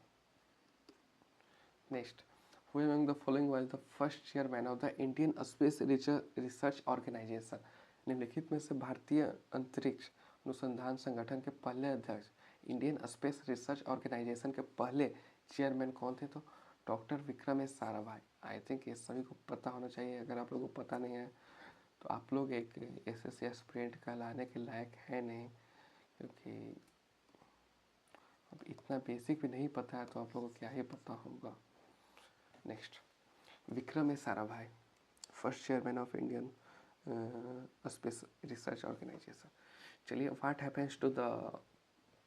Next, who among the following was the first chairman of the Indian space research Organisation. निम्नलिखित में से भारतीय अंतरिक्ष अनुसंधान संगठन के पहले अध्यक्ष, इंडियन स्पेस रिसर्च ऑर्गेनाइजेशन के पहले चेयरमैन कौन थे, तो doctor Vikram S Sarabhai. I think ये सभी को पता होना चाहिए। अगर आप लोगों को पता नहीं है तो आप लोग एक SSC एस्पिरेंट कहलाने के लायक है नहीं, क्योंकि अब इतना बेसिक भी नहीं पता है तो आप लोगों को क्या ही पता होगा। Next, Vikram S Sarabhai, first chairman of Indian space research organisation. चलिए, what happens to the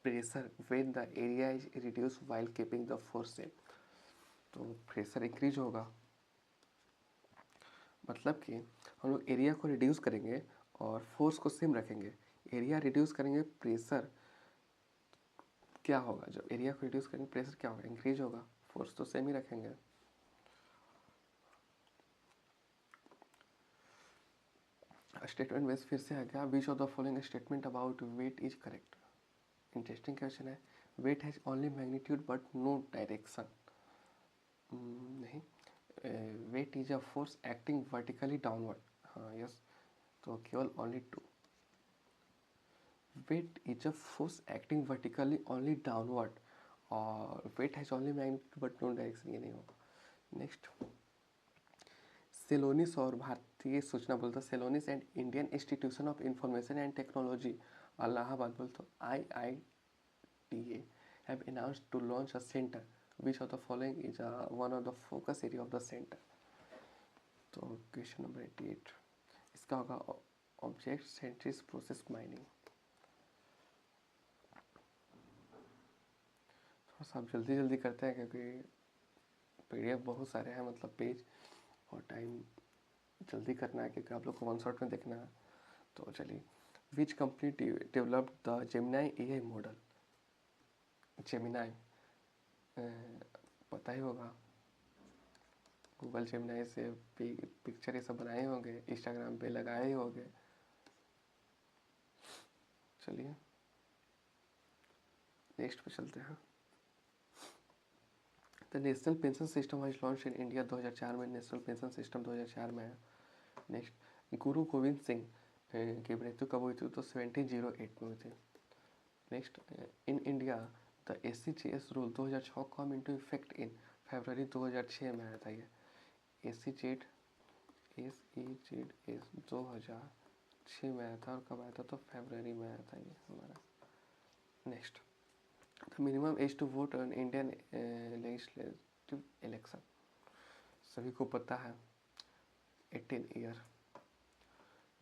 pressure when the area is reduce while keeping the force same. तो प्रेशर इंक्रीज होगा, मतलब कि हम लोग एरिया को रिड्यूस करेंगे और फोर्स को सेम रखेंगे। एरिया रिड्यूस करेंगे, प्रेशर क्या होगा, जब एरिया को रिड्यूस करेंगे प्रेशर क्या होगा, इंक्रीज होगा। फोर्स तो सेम ही रखेंगे। स्टेटमेंट बेस फिर से आ गया, which of the following statement about weight is correct. Interesting question है। Weight has only magnitude but no direction. नहीं, weight is a force acting vertically downward. हाँ यस, तो केवल only two. Weight is a force acting vertically only downward, और weight has only magnitude but no direction, ये नहीं होगा। नेक्स्ट, सेलोनिस और भारतीय सूचना बोलते Celonis and Indian institution of information and technology Allahabad बोलते IITA have announced to launch a center. Which of the following is one of the focus area of the center? तो क्वेश्चन नंबर 88 इसका होगा ऑब्जेक्ट सेंट्रिक प्रोसेस माइनिंग। थोड़ा सा जल्दी जल्दी करते हैं क्योंकि PDF बहुत सारे हैं, मतलब पेज, और टाइम जल्दी करना है क्योंकि आप लोग को वन शॉट में देखना है। तो चलिए, which company developed the Gemini AI model. Gemini पता ही होगा, गूगल जेमिनाई से पिक्चर ये सब बनाए होंगे, इंस्टाग्राम पे लगाए ही होंगे। चलिए नेक्स्ट पे चलते हैं। The national pension system was launch in India 2004 में। नेशनल पेंशन सिस्टम 2004 में है। नेक्स्ट, गुरु गोविंद सिंह की मृत्यु कब हुई थी? तो 1708 में हुई थी। Next, in India the SEZS rule 2006 come into effect in February 2006 में आया था। ये SEZ 2006 में आया था, और कब आया था? तो फरवरी में आया था ये हमारा। Next, the minimum age to vote on Indian legislative election, सभी को पता है, 18 year.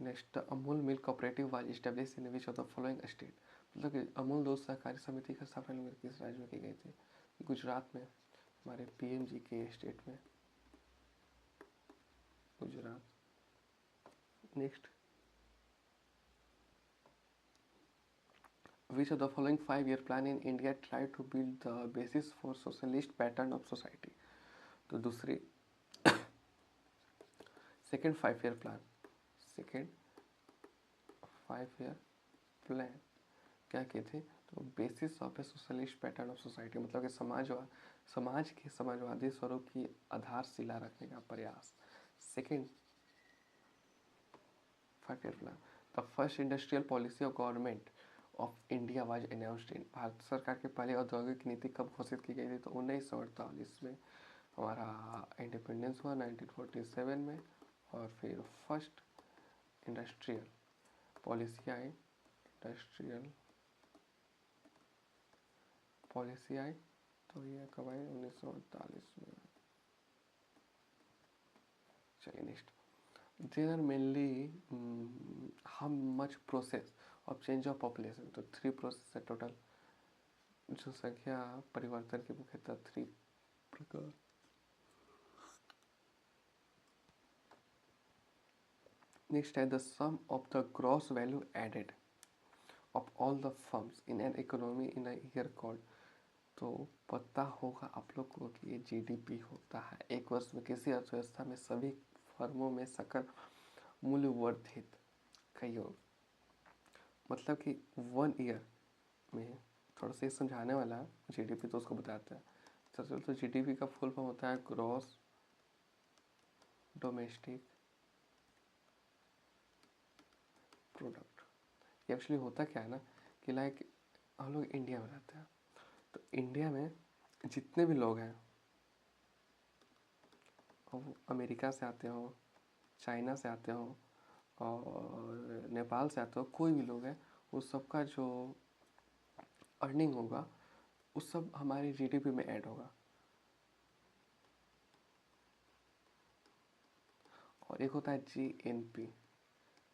Next, the Amul milk cooperative was establish in which of the following state. मतलब कि अमूल दूध सहकारी समिति का स्थापना किस राज्य में की गई थी? गुजरात में, हमारे PMG के स्टेट में, Gujarat. Next, which of the following 5-year plan in India try to build the basis for socialist pattern of society? तो दूसरी second 5-year plan, second 5-year plan क्या किए थे? तो basis of A socialist pattern of society, मतलब कि समाज के समाजवादी स्वरूप की आधारशिला रखने का प्रयास। Second 5-year plan, the first industrial policy of government of India was announced in. Bharat सरकार की पहली औद्योगिक नीति कब घोषित की गई थी? तो 1948 में हमारा इंडिपेंडेंस हुआ 1947 में, और फिर फर्स्ट इंडस्ट्रियल पॉलिसी आई, तो ये कब आई? 1948 में। चलिए next, there are mainly how much process of change of population. तो 3 प्रोसेस है टोटल, जो संख्या परिवर्तन की मुख्यतः 3 प्रकार। नेक्स्ट है the sum of the gross value added of all the firms in an economy in a year called. तो पता होगा आप लोग को कि ये GDP होता है। एक वर्ष में किसी अर्थव्यवस्था में सभी फर्मों में सकल मूल्य वर्धित का योग, मतलब कि 1 ईयर में, थोड़ा सा समझाने वाला है। GDP तो उसको बताते हैं। चलो, तो GDP का फुल फॉर्म होता है ग्रॉस डोमेस्टिक प्रोडक्ट। ये एक्चुअली होता क्या है ना कि लाइक हम लोग इंडिया में रहते हैं, तो इंडिया में जितने भी लोग हैं, वो अमेरिका से आते हो, चाइना से आते हो, और नेपाल से आते हो, कोई भी लोग हैं, उस सबका जो अर्निंग होगा उस सब हमारी GDP में ऐड होगा। और एक होता है GNP,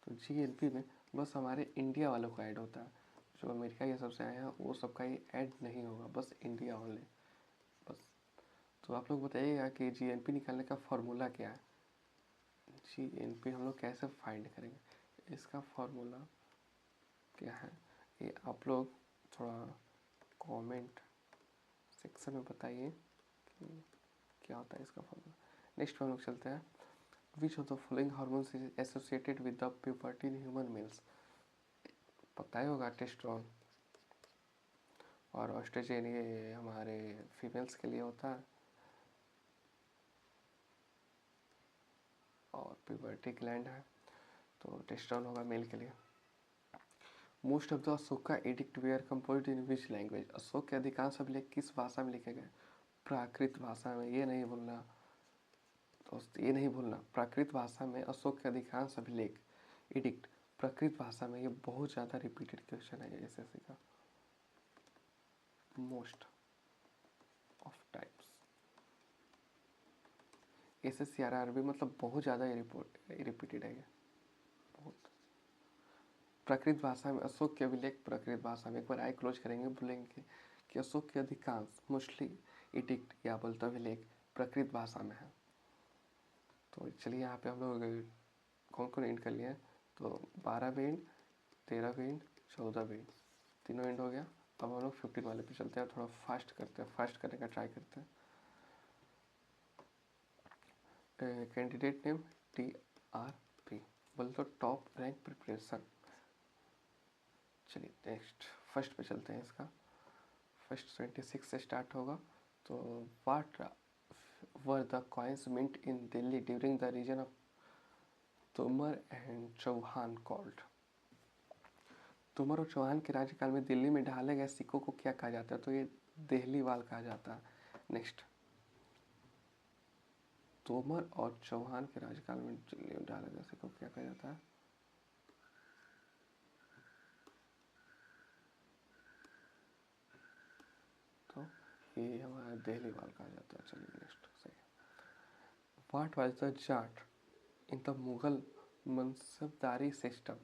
तो GNP में बस हमारे इंडिया वालों का ऐड होता है। जो अमेरिका ये सबसे आए हैं वो सबका ये ऐड नहीं होगा, बस इंडिया ओनली, बस। तो आप लोग बताइएगा कि GNP निकालने का फॉर्मूला क्या है? GNP हम लोग कैसे फाइंड करेंगे? इसका फॉर्मूला क्या है, ये आप लोग थोड़ा कमेंट सेक्शन में बताइए कि क्या होता है इसका फॉर्मूला। नेक्स्ट हम लोग चलते हैं, which of the following hormones is associated with the puberty in human mails? पता ही होगा, टेस्टोस्टेरोन और ऑस्ट्रोजन ये हमारे फीमेल्स के लिए होता है, और प्यूबर्टी ग्लैंड है तो टेस्टोस्टेरोन होगा मेल के लिए। Most of the Ashoka edict were composed in which language? Ashok के अधिकांश अभिलेख किस भाषा में लिखे गए? प्राकृत भाषा में। ये नहीं भूलना दोस्त, ये नहीं भूलना, प्राकृत भाषा में अशोक के अधिकांश अभिलेख एडिक्ट प्राकृत भाषा में। ये बहुत ज़्यादा रिपीटेड क्वेश्चन है एसएससी का, most of times. SSC RRB मतलब बहुत ज़्यादा रिपीटेड है ये, बहुत। प्राकृत भाषा में अशोक के अभिलेख प्राकृत भाषा में, एक बार आई क्लोज करेंगे, बोलेंगे कि अशोक के अधिकांश मोस्टली एडिक्ट या बोलते अभिलेख प्राकृत भाषा में है। तो चलिए यहाँ पे हम लोग कौन कौन एंड कर लिए हैं, तो 12 भी एंड, 13 भी एंड, 14 भी एंड, तीनों एंड हो गया। अब हम लोग 15 वाले पे चलते हैं, थोड़ा फास्ट करते हैं, फास्ट करने का ट्राई करते हैं। कैंडिडेट नेम TRP, बोल तो टॉप रैंक प्रिपरेशन। चलिए नेक्स्ट फर्स्ट पे चलते हैं। इसका फर्स्ट 26 से स्टार्ट होगा। तो what were the coins minted in Delhi during the reign of Tomar and Chauhan called? Tomar और चौहान के राज्यकाल में दिल्ली में ढाले गए सिक्कों को क्या कहा जाता है? तो ये देहलीवाल कहा जाता है। नेक्स्ट, तोमर और चौहान के राज्यकाल में दिल्ली में ढाले गए सिक्कों को क्या कहा जाता है? तो ये हमारा देहलीवाल कहा जाता है। चलिए नेक्स्ट सही। What was the Jat in the Mughal मनसबदारी system?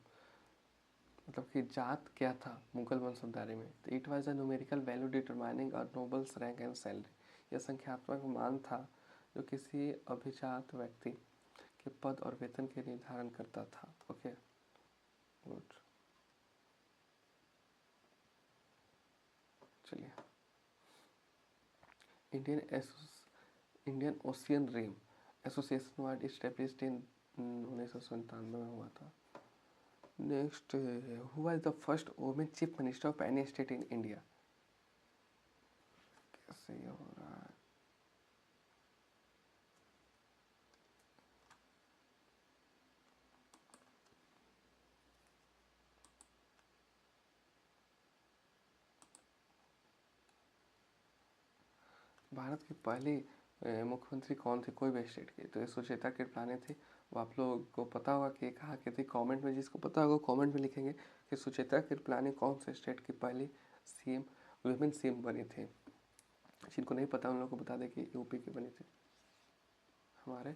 मतलब कि जात क्या था मुगल मनसबदारी में? तो it was a numerical value determining a nobles rank and salary. यह संख्यात्मक मान था जो किसी अभिजात व्यक्ति के पद और वेतन के निर्धारण करता था। Okay good. चलिए, Indian Ocean Rim Association ward established in 1997 में हुआ था। Next, who was the first women chief minister of any state in India? कैसे ये हो रहा है? भारत की पहली मुख्यमंत्री कौन थी कोई भी स्टेट की? तो ये सुचेता कृपलानी थी। वो आप लोगों को पता होगा कि कहाँ की थी। कमेंट में, जिसको पता होगा कमेंट में लिखेंगे कि सुचेता कृपलानी कौन से स्टेट की पहली सीएम वुमेन सीएम बनी थी। जिनको नहीं पता उन लोगों को बता दें कि यूपी की बनी थी, हमारे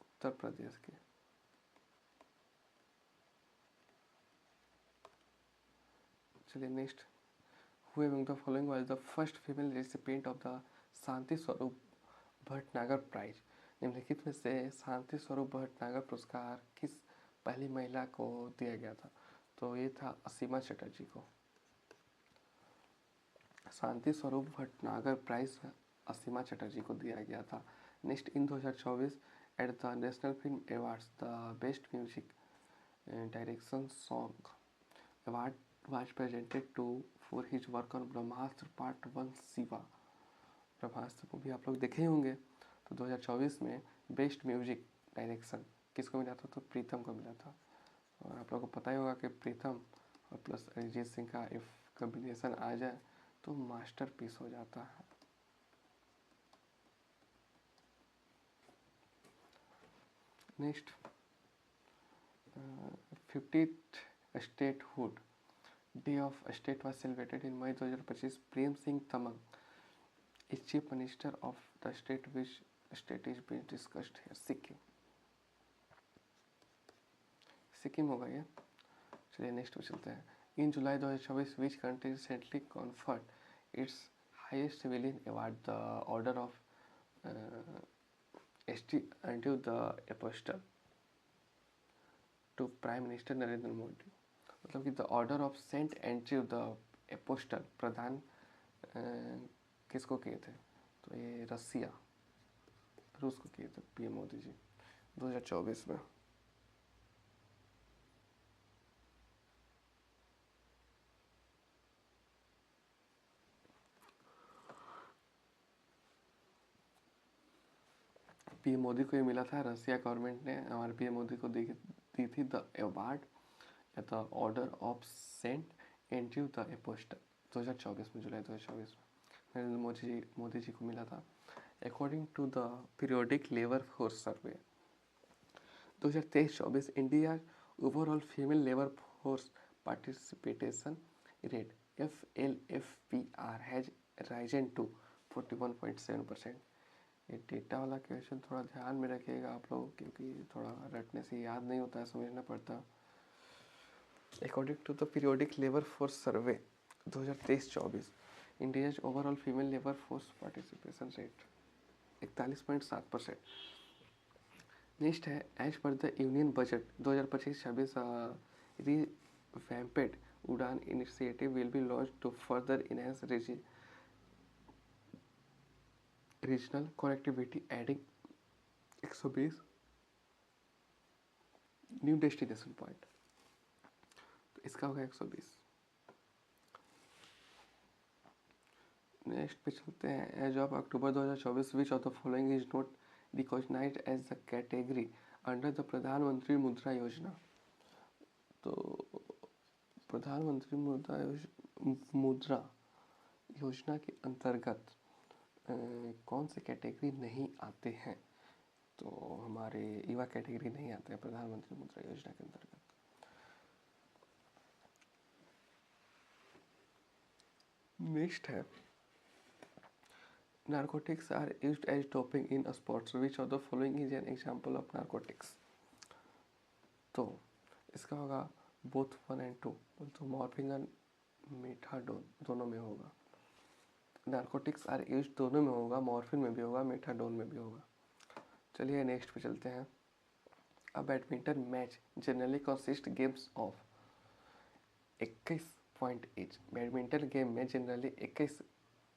उत्तर प्रदेश की। चलिए next, who among the following was the first female recipient of the Shanti Swarup Bhatnagar prize? निम्नलिखित में से शांति स्वरूप भटनागर पुरस्कार किस पहली महिला को दिया गया था? तो ये था असीमा चटर्जी को। शांति स्वरूप भटनागर प्राइज असीमा चटर्जी को दिया गया था। Next, in 2024 at the National Film Awards the best music direction song award was presented to for his work on Brahmastra part 1 Shiva. Brahmastra को भी आप लोग देखे होंगे। तो 2024 में बेस्ट म्यूजिक डायरेक्शन किसको मिला था? तो प्रीतम को मिला था। और आप लोगों को पता ही होगा कि प्रीतम और प्लस अरिजीत सिंह का इफ कॉम्बिनेशन आ जाए तो मास्टर पीस हो जाता है। Next, 50th statehood day of state was celebrated in May 2025। Prem Singh Tamang is chief minister of the state which state is being discussed here? Sikkim. Sikkim होगा ये। चलिए नेक्स्ट पे चलते हैं। In July 2024 which country recently conferred its highest civilian award the order of Andrew the apostle to prime minister Narendra Modi? मतलब कि the order of saint Andrew the apostle प्रदान किसको किए थे? तो ये रसिया, रूस को किए थे पीएम मोदी जी। 2024 में। पीएम मोदी को ये मिला था, रसिया गवर्नमेंट ने हमारे पीएम मोदी को दी थी द अवार्ड या the order of saint Andrew the apostle 2024 में, जुलाई 2024 में नरेंद्र मोदी जी को मिला था। According to the periodic labour force survey 2023-24 India overall female labour force participation rate FLFPR has risen to 41.7%। ये डेटा वाला क्वेश्चन थोड़ा ध्यान में रखिएगा आप लोग, क्योंकि थोड़ा रटने से याद नहीं होता है, समझना पड़ता। According to the periodic labour force survey 2023-24 India overall female labour force participation rate 41.7%। Next है एज पर the Union Budget 2025-26 revamped Udan initiative will be launch to further enhance regional connectivity adding 120 new destination point. तो इसका होगा 120। नेक्स्ट पे चलते हैं। As of October 2024 which of the following is not recognised as the category under the Pradhan Mantri मुद्रा योजना। तो प्रधानमंत्री मुद्रा योजना के अंतर्गत कौन से कैटेगरी नहीं आते हैं? तो हमारे युवा कैटेगरी नहीं आते हैं प्रधानमंत्री मुद्रा योजना के अंतर्गत। नेक्स्ट है narcotics are used as doping in sports which of the following is an example of narcotics. तो इसका होगा बोथ 1 and 2, तो मॉर्फिन और मेथाडोन दोनों में होगा। नारकोटिक्स आर यूज्ड दोनों में होगा, मॉर्फिन में भी होगा, मेथाडोन में भी होगा। चलिए नेक्स्ट पे चलते हैं। A badminton match generally consist games of 21 point each. Badminton game में जनरली 21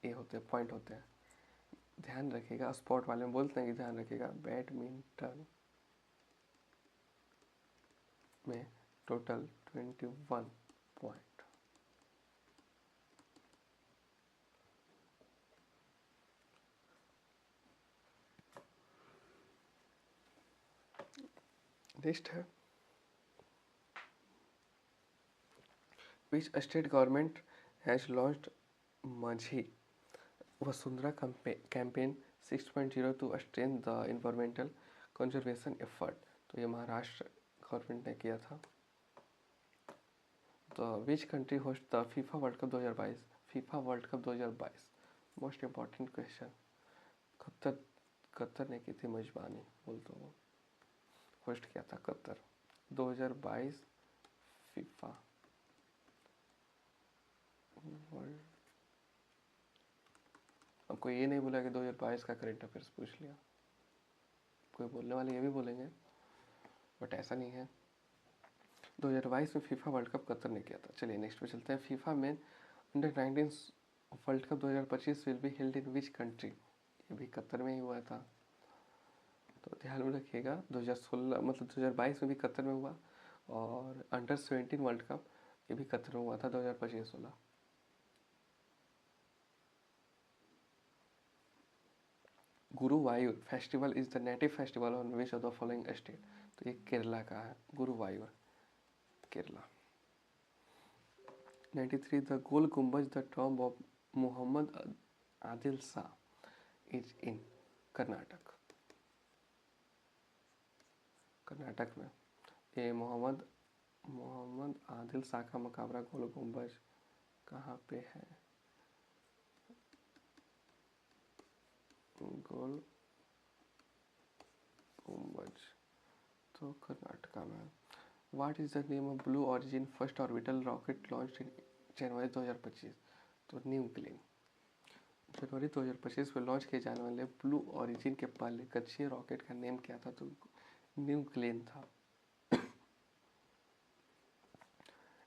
ये होते हैं, पॉइंट होते हैं। ध्यान रखिएगा, स्पोर्ट वाले में बोलते हैं कि ध्यान रखिएगा, बैडमिंटन में टोटल 21 पॉइंट। नेक्स्ट है which state government has launched Majhi Vasundhara campaign 6.0 to strengthen the environmental conservation effort. तो ये महाराष्ट्र गवर्नमेंट ने किया था। तो which country host the FIFA World Cup 2022? FIFA World Cup 2022 most important question. Qatar ने की थी मेजबानी, बोल तो होस्ट किया था कतर 2022 फीफा वर्ल्ड। हमको ये नहीं बोला कि 2022 का करंट अफेयर्स पूछ लिया, कोई बोलने वाले ये भी बोलेंगे, बट ऐसा नहीं है। 2022 में फीफा वर्ल्ड कप कतर ने किया था। चलिए नेक्स्ट पे चलते हैं। FIFA main under 19 world cup 2025 will be held in which country? ये भी कतर में ही हुआ था, तो ध्यान में रखिएगा। 2016 मतलब 2022 में भी कतर में हुआ, और अंडर 17 वर्ल्ड कप ये भी कतर में हुआ था 2025-16। Guruvayur festival is the native festival on which of the following state? तो ये केरला का है, Guruvayur Kerala. 93 the Gol Gumbaz the tomb of Mohammed Adil Shah is in Karnataka. Karnataka में ये मोहम्मद आदिल शाह का मकबरा गोल गुम्बज कहाँ पे है? गोल गुम्बज तो कर्नाटका में। What is the name of Blue Origin first orbital rocket launch in January 2025? तो न्यू ग्लेन। जनवरी 2025 में लॉन्च किए जाने वाले ब्लू ऑरिजिन के पहले कक्षीय रॉकेट का नेम क्या था? तो न्यू ग्लेन था।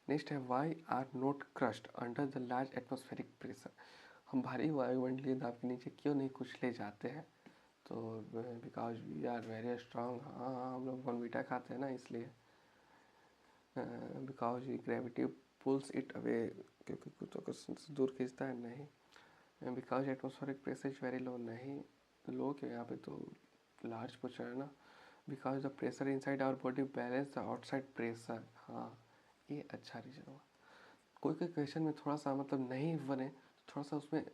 नेक्स्ट है why are not crushed under the large atmospheric pressure. हम भारी वायुमंडलीय दाब के नीचे क्यों नहीं कुचले जाते हैं? तो तो because we are very strong, हाँ हम लोग बॉर्नवीटा खाते हैं ना इसलिए। Because gravity pulls it away, क्योंकि कुछ क्वेश्चन दूर खींचता है, नहीं। Because atmospheric pressure is very low, नहीं लो क्यों, यहाँ पे तो लार्ज पूछ रहा है ना। Because the pressure inside our body balance the outside pressure, हाँ ये अच्छा रीजन हुआ। कोई कोई क्वेश्चन में थोड़ा सा मतलब नहीं बने तो थोड़ा सा उसमें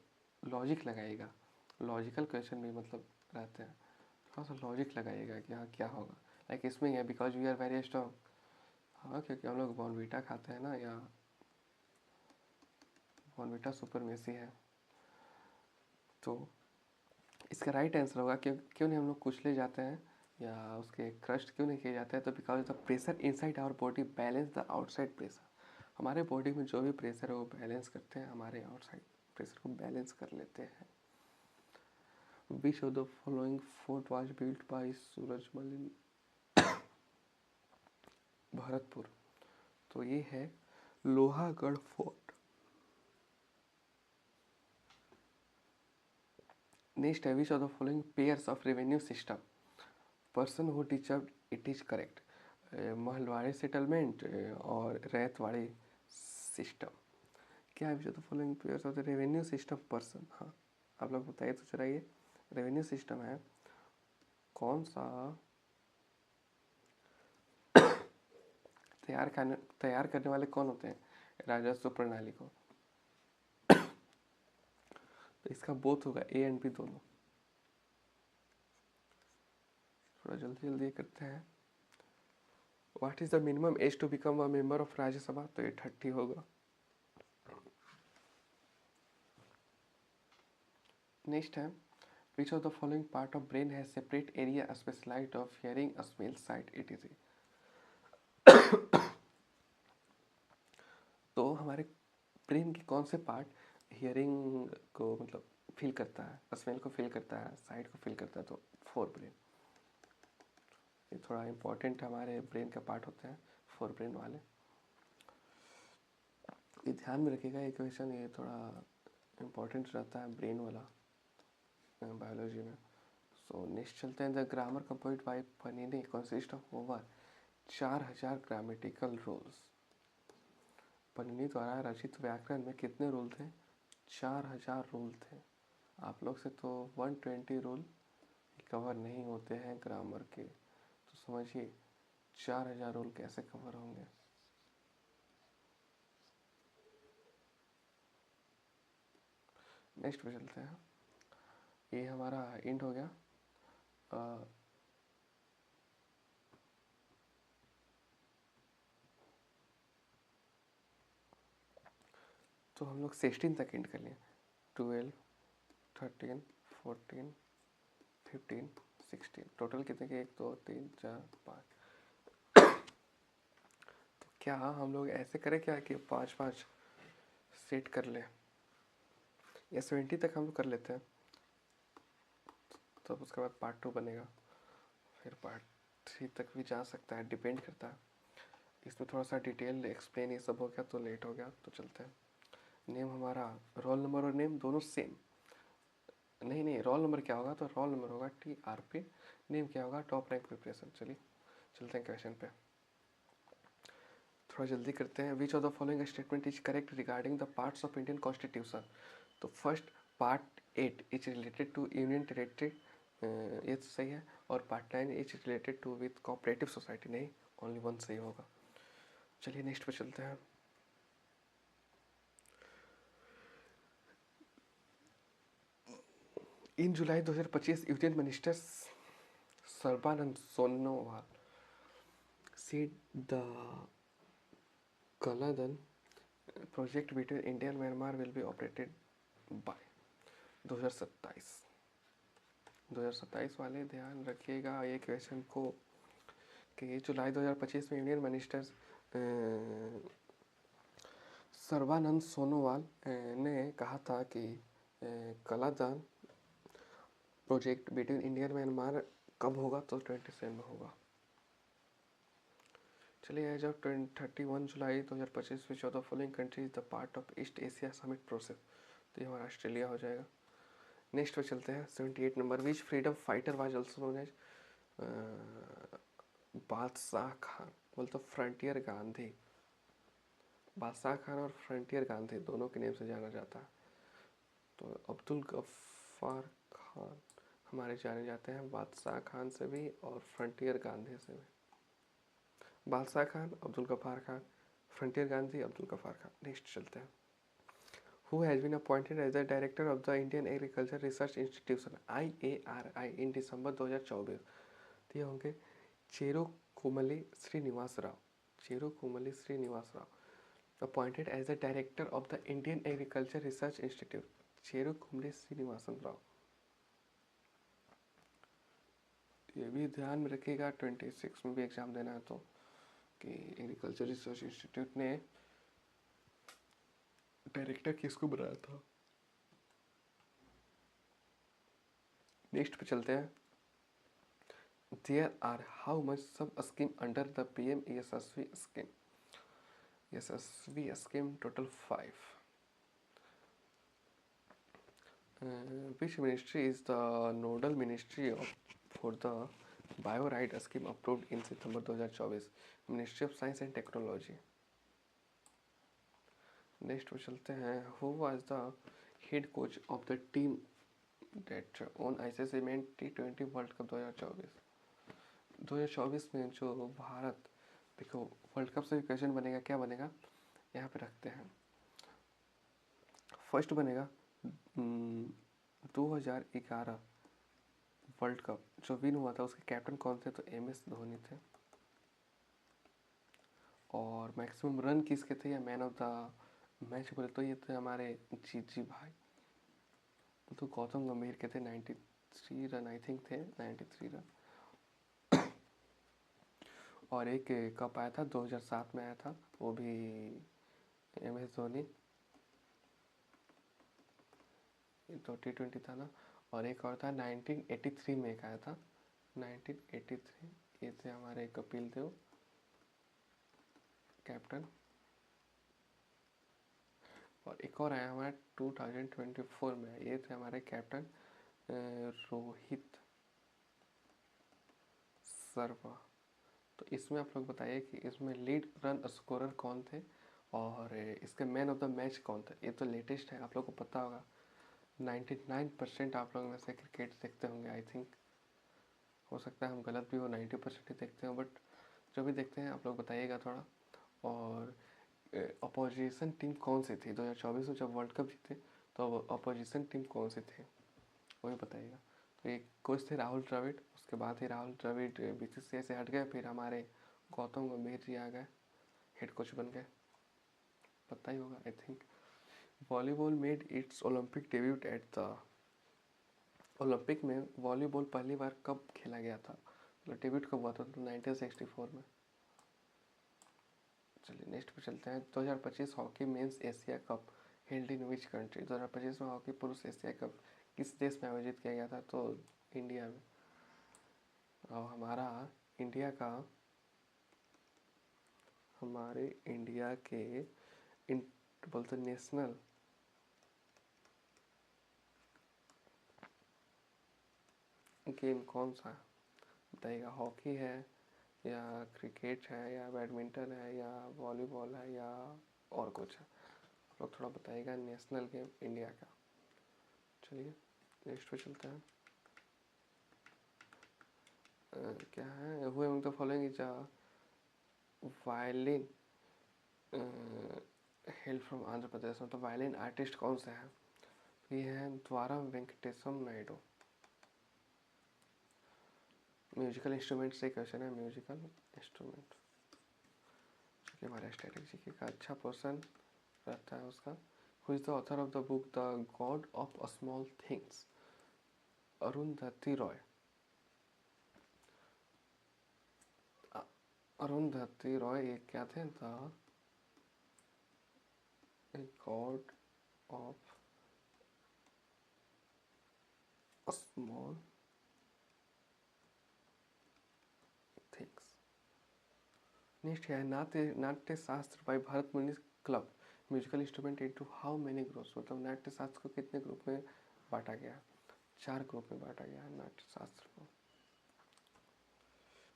लॉजिक लगाइएगा, लॉजिकल क्वेश्चन भी मतलब रहते हैं, थोड़ा सा लॉजिक लगाइएगा कि हाँ क्या होगा। लाइक इसमें है because we are very strong, हाँ क्योंकि हम लोग बॉर्नवीटा खाते हैं ना, या बॉर्नवीटा सुपरमेसी है। तो इसका राइट आंसर होगा क्यों नहीं हम लोग कुचले जाते हैं या उसके क्रस्ट क्यों नहीं किए जाते हैं, तो because the pressure inside our body balance the outside pressure. हमारे बॉडी में जो भी प्रेशर है वो बैलेंस करते हैं, हमारे आउटसाइड प्रेशर को बैलेंस कर लेते हैं। Which of the following fort was built by Surajmal in Bharatpur, तो ये है लोहागढ़ फोर्ट। नेक्स्ट है which of the following pairs of revenue system person who deserve it is correct, Mahalwari settlement और रैतवाड़ी सिस्टम। क्या है which of the following pairs of the revenue system person, हाँ आप लोग बताइए तो जरा, ये रेवेन्यू सिस्टम है कौन सा तैयार करने वाले कौन होते हैं राजस्व प्रणाली को, तो इसका बोथ होगा ए एंड बी दोनों। थोड़ा जल्दी जल्दी करते हैं। What is the minimum age to become a member of Rajya Sabha, तो ये 30 होगा। नेक्स्ट है which of the following part of brain has separate area specialised of hearing smell sight etc। तो हमारे ब्रेन के कौन से पार्ट हियरिंग को मतलब फील करता है, स्मेल को फील करता है, साइट को फील करता है, तो फोर ब्रेन। ये थोड़ा इंपॉर्टेंट हमारे ब्रेन का पार्ट होते हैं फोर ब्रेन वाले, ये ध्यान में रखिएगा। ये क्वेश्चन ये थोड़ा इम्पोर्टेंट रहता है ब्रेन वाला बायोलॉजी में। सो नेक्स्ट चलते हैं। The grammar composed by Panini consist of over 4000 grammatical rules. Panini द्वारा रचित व्याकरण में कितने रूल थे, 4000 रूल थे। आप लोग से तो 120 रूल कवर नहीं होते हैं ग्रामर के, तो समझिए 4000 रूल कैसे कवर होंगे। नेक्स्ट पे चलते हैं। ये हमारा इंड हो गया। तो हम लोग 16 तक एंड कर लिए, 12, 13, 14, 15, 16, टोटल कितने के, 1 2 3 4 5। तो क्या हम लोग ऐसे करें क्या कि 5 सेट कर ले, या 70 तक हम लोग कर लेते हैं, तब उसके बाद पार्ट 2 बनेगा, फिर पार्ट 3 तक भी जा सकता है, डिपेंड करता है। इसमें थोड़ा सा डिटेल एक्सप्लेन ये सब हो गया तो लेट हो गया, तो चलते हैं। नेम हमारा, रोल नंबर और नेम दोनों सेम, नहीं रोल नंबर क्या होगा, तो रोल नंबर होगा TRP, नेम क्या होगा टॉप रैंक प्रिपरेशन। चलिए चलते हैं क्वेश्चन पे, थोड़ा जल्दी करते हैं। Which of the following statement is correct regarding the parts of Indian Constitution, तो first part 8 is related to union territory, ये तो सही है, और part 9 is related to with cooperative society, नहीं ओनली वन सही होगा। चलिए नेक्स्ट पे चलते हैं। In July 2025 union minister Sarbananda Sonowal said the Kaladan project between India and Myanmar will be operated by 2027 वाले ध्यान रखिएगा ये क्वेश्चन को, कि जुलाई 2025 में यूनियन मिनिस्टर सर्बानंद सोनोवाल ने कहा था कि कलादान प्रोजेक्ट बिटवीन इंडिया और म्यांमार कब होगा, तो 27 में होगा। चलिए जब 31 जुलाई 2025 which of the following country is the part of east Asia summit process, तो ये हमारा ऑस्ट्रेलिया हो जाएगा। नेक्स्ट पे चलते हैं 78 number. Which freedom fighter was also known as Badshah Khan, मतलब फ्रंटियर गांधी। बादशाह खान और फ्रंटियर गांधी दोनों के नेम से जाना जाता है। तो अब्दुल गफ्फार खान हमारे जाने जाते हैं बादशाह खान से भी और फ्रंटियर गांधी से भी। बादशाह खान, अब्दुल गफ्फार खान, फ्रंटियर गांधी, अब्दुल गफ्फार खान। नेक्स्ट चलते हैं। Who has been appointed as the director of the Indian Agriculture Research Institution IARI in दिसंबर 2024? तो ये होंगे Cherukumalli Srinivas Rao. Cherukumalli Srinivas Rao appointed as the director of the Indian Agriculture research Institute. Cherukumalli Srinivasan Rao. ये भी ध्यान में रखिएगा 26 में भी एग्जाम देना है तो, कि एग्रीकल्चर रिसर्च इंस्टीट्यूट ने डायरेक्टर किसको बनाया था। नेक्स्ट पे चलते हैं। There are how much sub scheme under the PM Yashasvi scheme? Yashasvi scheme total 5। Which ministry is the nodal ministry for the BioRIDE scheme approved in September 2024? Ministry of science and technology. Next पे चलते हैं। Who was the head coach of the team that on ICC men T20 World Cup 2024? 2024 में जो भारत, देखो वर्ल्ड कप से क्वेश्चन बनेगा, क्या बनेगा यहाँ पे रखते हैं। फर्स्ट बनेगा 2011 वर्ल्ड कप जो विन हुआ था, उसके कैप्टन कौन थे? तो MS धोनी थे। और मैक्सिमम रन किसके थे या मैन ऑफ द मैच बोले तो ये थे हमारे जीजी भाई, तो गौतम गंभीर के थे 93 रन आई थिंक थे, 93 रन। और एक कप आया था 2007 में आया था, वो भी MS धोनी, तो T20 था ना। और एक और था 1983 में एक आया था, 1983, ये थे हमारे कपिल देव कैप्टन। और एक और आया हमारा 2024 में, ये थे हमारे कैप्टन रोहित शर्मा। तो इसमें आप लोग बताइए कि इसमें लीड रन स्कोरर कौन थे और इसके मैन ऑफ द मैच कौन थे। ये तो लेटेस्ट है, आप लोग को पता होगा। 99% आप लोग में से क्रिकेट देखते होंगे आई थिंक, हो सकता है हम गलत भी हो, 90% ही देखते हो, बट जो भी देखते हैं आप लोग बताइएगा थोड़ा। और अपोजिशन टीम कौन सी थी 2024 में जब वर्ल्ड कप जीते, तो अपोजिशन टीम कौन सी थी वो भी बताइएगा। तो एक कोच थे राहुल द्रविड़, उसके बाद ही राहुल द्रविड़ BCCI से हट गए, फिर हमारे गौतम गंभीर जी आ गए, हेड कोच बन गए, पता ही होगा I think. Volleyball made it's Olympic debut at the, Olympic में वॉलीबॉल पहली बार कब खेला गया था, मतलब डेब्यूट कब हुआ था? तो 1964 में। चलिए नेक्स्ट पे चलते हैं। 2025 hockey mains Asia cup held in which country? 2025 में हॉकी पुरुष एशिया कप किस देश में आयोजित किया गया था? तो इंडिया में। और हमारे इंडिया के बोलते नेशनल गेम कौन सा बताइएगा? हॉकी है या क्रिकेट है या बैडमिंटन है या वॉलीबॉल है या और कुछ है? आप लोग थोड़ा बताइएगा नेशनल गेम इंडिया का। चलिए नेक्स्ट पे चलते हैं। क्या है? Who among the following is a violin hail from Andhra Pradesh. मतलब वायलिन आर्टिस्ट कौन से हैं? ये हैं द्वारम वेंकटेशम नायडू। म्यूजिकल इंस्ट्रूमेंट से क्वेश्चन है, म्यूजिकल इंस्ट्रूमेंट। चलिए हमारा स्ट्रेटेजी का अच्छा पोर्सन रहता है उसका। Who is the author of the book The God of Small Things? Arundhati Roy. Arundhati Roy ये क्या थे? The God of Small Things. Next है नाट्य शास्त्र बाय भरत मुनि club musical instrument into how many groups? मतलब नाट्य शास्त्र को कितने ग्रुप में बांटा गया? 4 ग्रुप में बांटा गया है नाट्यशास्त्र को।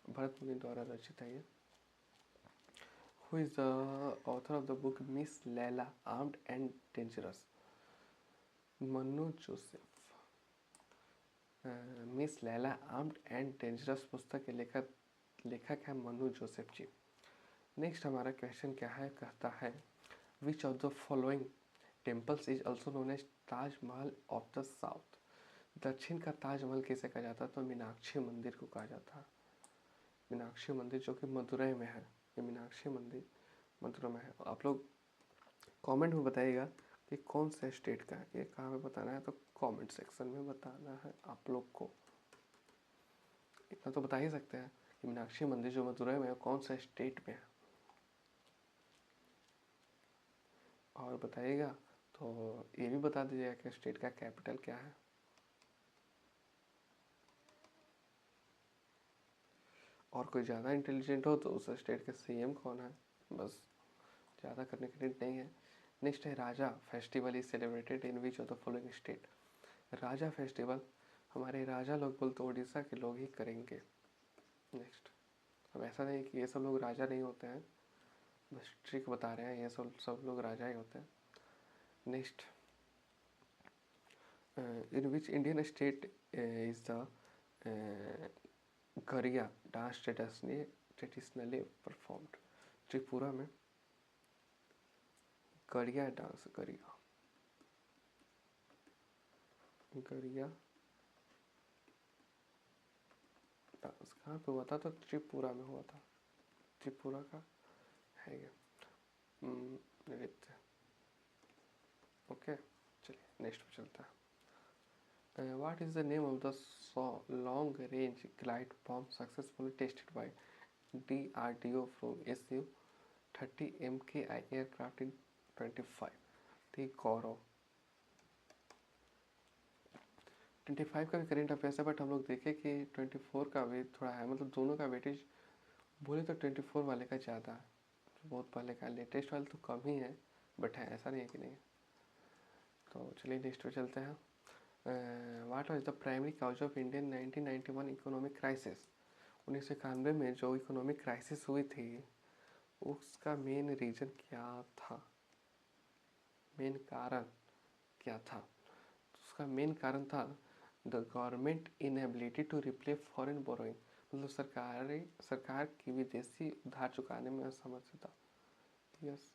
भरत मुनि द्वारा रचित है ये। Who is the author of the book miss Laila armed and dangerous? Manu Joseph. Miss Laila armed and dangerous पुस्तक के लेखक है मनु जोसेफ जी। नेक्स्ट हमारा क्वेश्चन क्या है, कहता है which of the following temples is also known as Taj Mahal of the south? दक्षिण का ताजमहल किसे कहा जाता है? तो मीनाक्षी मंदिर को कहा जाता है। मीनाक्षी मंदिर जो कि मदुरई में है, ये मीनाक्षी मंदिर मदुरई में है। आप लोग कमेंट में बताइएगा कि कौन से स्टेट का है, ये कहाँ पे बताना है, तो कमेंट सेक्शन में बताना है आप लोग को। इतना तो बता ही सकते हैं कि मीनाक्षी मंदिर जो मदुरई में है कौन सा स्टेट में है, और बताइएगा तो ये भी बता दीजिएगा कि स्टेट का कैपिटल क्या है। और कोई ज़्यादा इंटेलिजेंट हो तो उस स्टेट के सीएम कौन है, बस ज़्यादा करने के लिए नहीं है। नेक्स्ट है Raja festival is celebrated in which of the following state? Raja festival हमारे राजा लोग बोलते उड़ीसा के लोग ही करेंगे। नेक्स्ट, अब ऐसा नहीं कि ये सब लोग राजा नहीं होते हैं, बस ट्रिक बता रहे हैं, ये सब लोग राजा ही होते हैं। Next, in which Indian state is the गरिया डांस ट्रेडिशनली परफॉर्म्ड? त्रिपुरा में गरिया डांस, गरिया डांस कहाँ पे हुआ था? तो त्रिपुरा में हुआ था। त्रिपुरा का है ये नृत्य। ओके, चलिए नेक्स्ट पे चलता है। What is the name of the long range glide bomb successfully tested by DRDO from SU-30 MKI aircraft in 25? The Gaurav. 25 का भी करेंट अफेयर्स है, बट हम लोग देखें कि 24 का भी थोड़ा है, मतलब दोनों का वेटेज बोले तो 24 वाले का ज़्यादा है, बहुत पहले का। लेटेस्ट वाले तो कम ही है, बट है, ऐसा नहीं है कि नहीं। तो चलिए नेक्स्ट पे चलते हैं। What was the primary cause of Indian 1991 economic crisis? 1991 में जो इकोनॉमिक क्राइसिस हुई थी उसका मेन रीज़न क्या था, मेन कारण क्या था? उसका मेन कारण था the government inability to repay foreign borrowing, मतलब सरकार की विदेशी उधार चुकाने में असमर्थता। यस,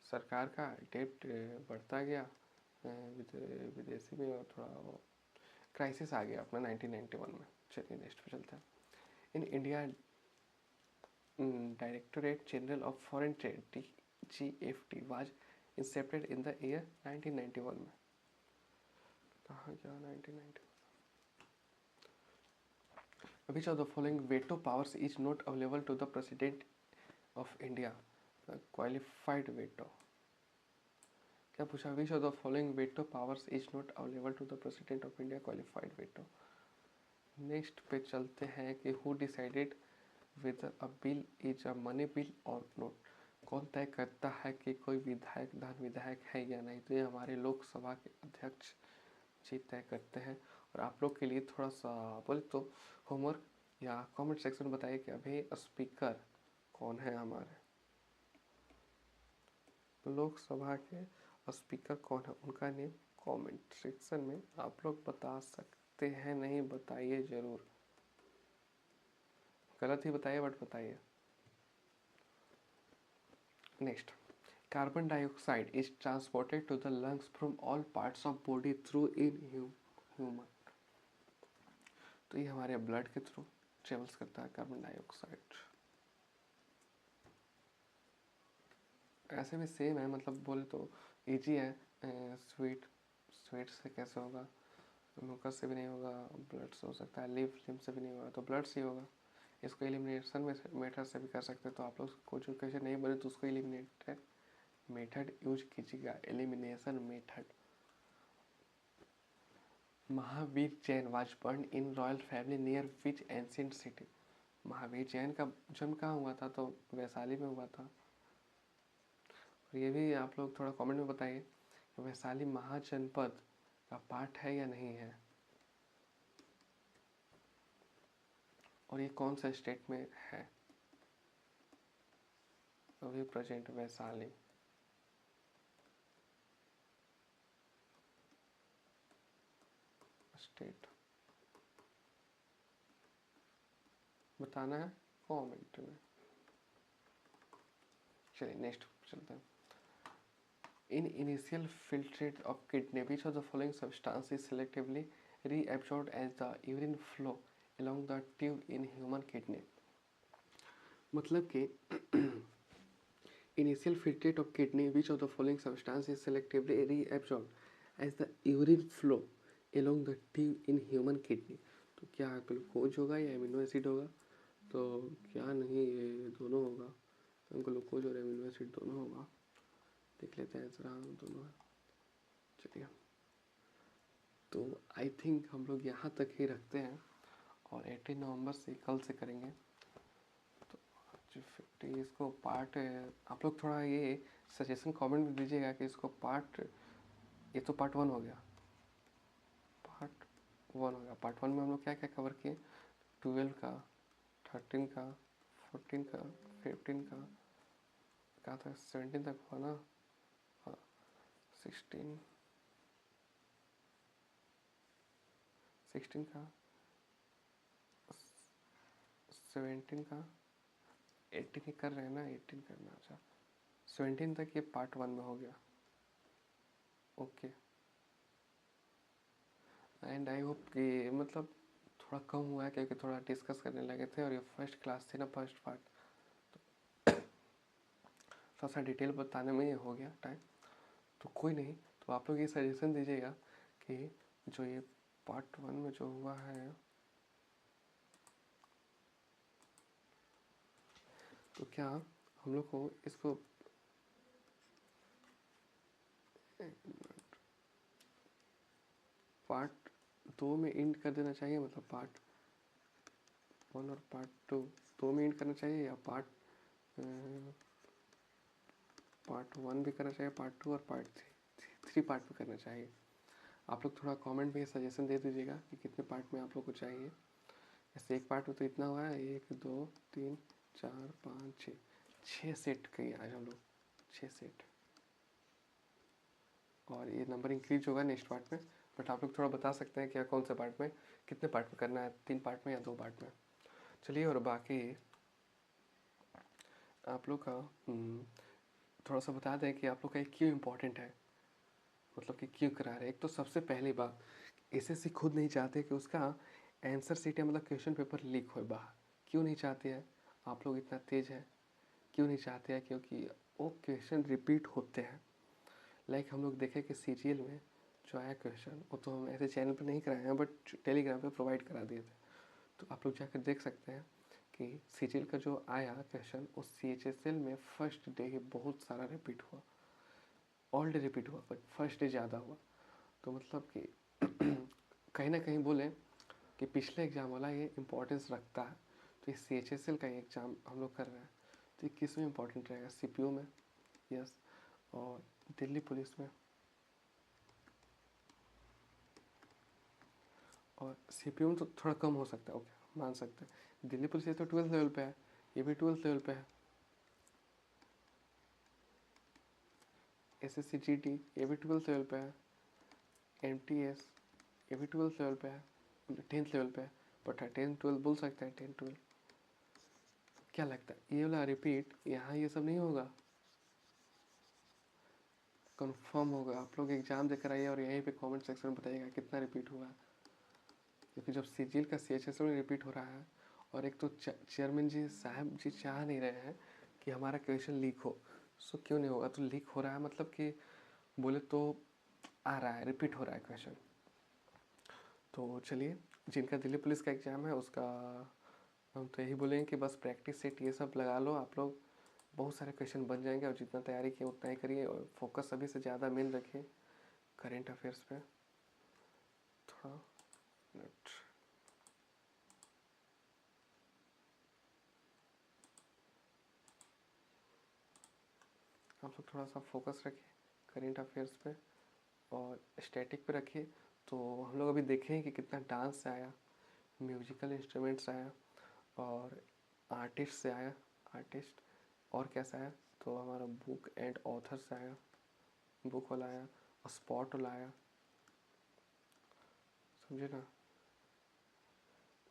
सरकार का डेब्ट बढ़ता गया विदेशी में, और थोड़ा क्राइसिस आ गया अपना 1991 में। चलिए नेक्स्ट पे चलते हैं। In India Directorate General of Foreign Trade DGFT was incepted in the year 1991 में। कहाँ गया 1991? Which of the following veto powers is not available to the President of India? Qualified veto. क्या पूछा? Which of the following veto powers is not available to the President of India? Qualified veto. Next पे चलते हैं कि who decided whether a bill is a money bill or not? कौन तय करता है कि कोई विधायक धन विधायक है या नहीं? तो ये हमारे लोकसभा के अध्यक्ष जी तय करते हैं। और आप लोग के लिए थोड़ा सा बोले तो होमवर्क या कमेंट सेक्शन में बताइए कि अभी स्पीकर कौन है हमारे लोकसभा के स्पीकर कौन है, उनका नेम कमेंट सेक्शन में आप लोग बता सकते हैं। नहीं बताइए ज़रूर, गलत ही बताइए बट बताइए। Next, carbon dioxide is transported to the lungs from all parts of body through in human. तो ये हमारे ब्लड के थ्रू ट्रेवल्स करता है कार्बन डाइऑक्साइड। ऐसे भी सेम है, मतलब बोले तो इजी है। स्वीट से कैसे होगा, मुकस से भी नहीं होगा, ब्लड से हो सकता है, लिम्फ से भी नहीं होगा, तो ब्लड से ही होगा। इसको एलिमिनेशन मेथड से भी कर सकते हैं। तो आप लोग को जो क्वेश्चन नहीं बने तो उसको एलिमिनेटेड मेथड यूज कीजिएगा, elimination method. Mahavir Jain was born in royal family near which ancient city? Mahavir Jain का जन्म कहाँ हुआ था? तो वैशाली में हुआ था। और ये भी आप लोग थोड़ा कमेंट में बताइए कि वैशाली महाजनपद का पार्ट है या नहीं है। और ये कौन सा स्टेट में है? अभी प्रेजेंट वैशाली। स्टेट बताना है कमेंट में। चलिए नेक्स्ट चलते हैं। In initial filtrate of kidney, which of the following substance is selectively reabsorbed as the urine flow along the tube in human kidney? मतलब कि initial filtrate of kidney, which of the following substance is selectively reabsorbed as the urine flow along the tube in human kidney? तो क्या ग्लूकोज होगा या एमिनो एसिड होगा? तो क्या नहीं, ये दोनों होगा, ग्लूकोज और एमिनो एसिड दोनों होगा। देख लेते हैं आंसर, हाँ दोनों है। चलिए, तो आई थिंक हम लोग यहाँ तक ही रखते हैं और 18 नवंबर से कल से करेंगे। तो 50 इसको पार्ट, आप लोग थोड़ा ये सजेशन कमेंट में दीजिएगा कि इसको पार्ट, ये तो पार्ट 1 हो गया, पार्ट 1 हो गया। पार्ट 1 में हम लोग क्या क्या कवर किए? 12 का, 13 का, 14 का, 15 का, कहाँ तक 17 तक हुआ ना, हाँ 16 का, 17 का, 18 ही कर रहे हैं ना, 18 करना। अच्छा 17 तक ये पार्ट 1 में हो गया। ओके, एंड आई होप कि मतलब थोड़ा कम हुआ है क्योंकि थोड़ा डिस्कस करने लगे थे और ये फर्स्ट क्लास थी ना, फर्स्ट पार्ट, तो थोड़ा सा डिटेल बताने में ये हो गया टाइम। तो कोई नहीं, तो आप लोग ये सजेशन दीजिएगा कि जो ये पार्ट 1 में जो हुआ है, तो क्या हम लोग को इसको पार्ट 2 में एंड कर देना चाहिए, मतलब पार्ट 1 और पार्ट 2 दो में एंड करना चाहिए, या पार्ट 1 भी करना चाहिए, पार्ट 2 और पार्ट 3 पार्ट में करना चाहिए? आप लोग थोड़ा कमेंट में सजेशन दे दीजिएगा कि कितने पार्ट में आप लोग को चाहिए। जैसे एक पार्ट में तो इतना हुआ है, 1 2 3 4 5 6 सेट किए आज हम लोग, 6 सेट, और ये नंबर इंक्रीज होगा नेक्स्ट पार्ट में। बट आप लोग थोड़ा बता सकते हैं क्या कौन से पार्ट में, कितने पार्ट में करना है, 3 पार्ट में या 2 पार्ट में? चलिए, और बाकी आप लोग का थोड़ा सा बता दें कि आप लोग का ये क्यों इम्पोर्टेंट है, मतलब कि क्यों करा रहे हैं। एक तो सबसे पहली बात, एसएससी खुद नहीं चाहते कि उसका आंसर शीट या मतलब क्वेश्चन पेपर लीक हो बाहर। क्यों नहीं चाहते हैं? आप लोग इतना तेज है, क्यों नहीं चाहते हैं? क्योंकि वो क्वेश्चन रिपीट होते हैं। लाइक हम लोग देखें कि सीजीएल में जो आया क्वेश्चन, वो तो हम ऐसे चैनल पर नहीं कराए हैं बट टेलीग्राम पे प्रोवाइड करा दिए थे, तो आप लोग जाकर देख सकते हैं कि सीजीएल का जो आया क्वेश्चन, उस सीएचएसएल में फर्स्ट डे ही बहुत सारा रिपीट हुआ, ऑल डे रिपीट हुआ, बट फर्स्ट डे ज़्यादा हुआ। तो मतलब कि कहीं ना कहीं बोले कि पिछले एग्ज़ाम वाला ये इम्पोर्टेंस रखता है, तो ये सीएचएसएल का एग्ज़ाम हम लोग कर रहे हैं, तो ये किस में इम्पोर्टेंट रहेगा? सीपीओ में, यस, और दिल्ली पुलिस में, और सीपीओ में तो थोड़ा कम हो सकता है, ओके मान सकते हैं। दिल्ली पुलिस ये तो 12th लेवल पे है, ये भी 12th लेवल पे है। एसएससी जीडी ये भी 12th लेवल पे है। एमटीएस ये भी 12th लेवल पे है, 10th लेवल पे है, बट 10 12 बोल सकते हैं, 10 12। क्या लगता है ये वाला रिपीट यहाँ ये सब नहीं होगा? कंफर्म होगा। आप लोग एग्जाम देकर आइए और यहीं पे कमेंट सेक्शन में बताइएगा कितना रिपीट हुआ है, क्योंकि जब सीजीएल का सीएचएसएल में रिपीट हो रहा है, और एक तो चेयरमैन जी साहब जी चाह नहीं रहे हैं कि हमारा क्वेश्चन लीक हो। सो क्यों नहीं होगा? तो लीक हो रहा है मतलब कि बोले तो आ रहा है, रिपीट हो रहा है क्वेश्चन। तो चलिए, जिनका दिल्ली पुलिस का एग्ज़ाम है उसका हम तो यही बोलेंगे कि बस प्रैक्टिस सेट ये सब लगा लो आप लोग, बहुत सारे क्वेश्चन बन जाएंगे, और जितना तैयारी किए उतना ही करिए, और फोकस सभी से ज़्यादा मेन रखिए करेंट अफेयर्स पे थोड़ा। मिनट, आप लोग थोड़ा सा फोकस रखिए करेंट अफेयर्स पे, और स्टैटिक पे रखिए। तो हम लोग अभी देखें कि कितना डांस आया, म्यूजिकल इंस्ट्रूमेंट्स आया, और आर्टिस्ट से आया, आर्टिस्ट। और कैसा आया तो हमारा बुक एंड ऑथर से आया, बुक वाला आया, और स्पॉट वाला आया, समझे ना।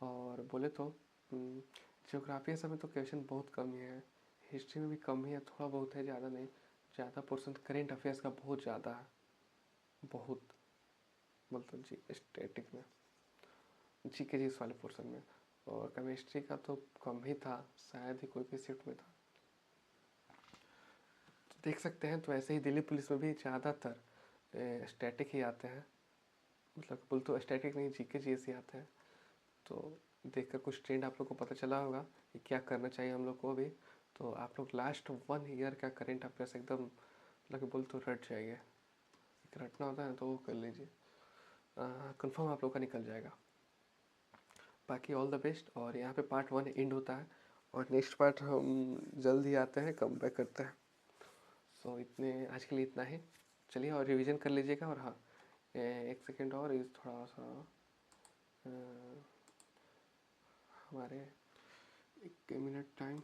और बोले तो ज्योग्राफी सब में तो क्वेश्चन बहुत कम ही है, हिस्ट्री में भी कम ही है, थोड़ा बहुत है, ज़्यादा नहीं। ज़्यादा पोर्सन करेंट अफेयर्स का बहुत ज़्यादा है, बहुत, मतलब जी स्टैटिक में, जी के जीस वाले पोर्सन में। और केमिस्ट्री का तो कम ही था, शायद ही कोई भी शिफ्ट में था, तो देख सकते हैं। तो ऐसे ही दिल्ली पुलिस में भी ज़्यादातर स्टैटिक ही आते हैं, मतलब बोल तो स्टैटिक नहीं, जी के जी एस ही आते हैं। तो देखकर कुछ ट्रेंड आप लोग को पता चला होगा कि क्या करना चाहिए हम लोग को भी। तो आप लोग लास्ट 1 ईयर का करेंट अफेयर्स एकदम मतलब बोल तो रट जाइए, एक रटना होता है तो वो कर लीजिए, कंफर्म आप लोग का निकल जाएगा। बाकी ऑल द बेस्ट। और यहाँ पे पार्ट 1 एंड होता है, और नेक्स्ट पार्ट हम जल्द ही आते हैं, कम बैक करते हैं। सो इतने आज के लिए इतना ही, चलिए और रिवीजन कर लीजिएगा। और हाँ, एक सेकेंड और, इस थोड़ा सा हमारे 1 मिनट टाइम,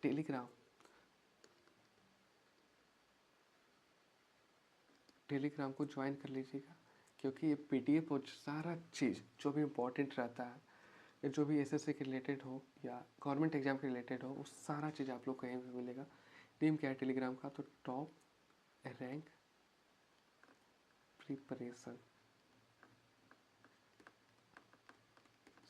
टेलीग्राम, टेलीग्राम को ज्वाइन कर लीजिएगा, क्योंकि ये पीडीएफ और सारा चीज़ जो भी इम्पोर्टेंट रहता है, या जो भी एसएससी के रिलेटेड हो या गवर्नमेंट एग्जाम के रिलेटेड हो, वो सारा चीज़ आप लोग कहीं भी मिलेगा। नेम क्या है टेलीग्राम का, तो टॉप रैंक प्रिपरेशन,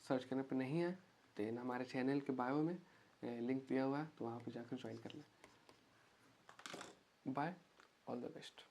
सर्च करने पे नहीं है, देन हमारे चैनल के बायो में लिंक दिया हुआ है, तो वहाँ पे जाकर ज्वाइन कर लें। Bye, all the best.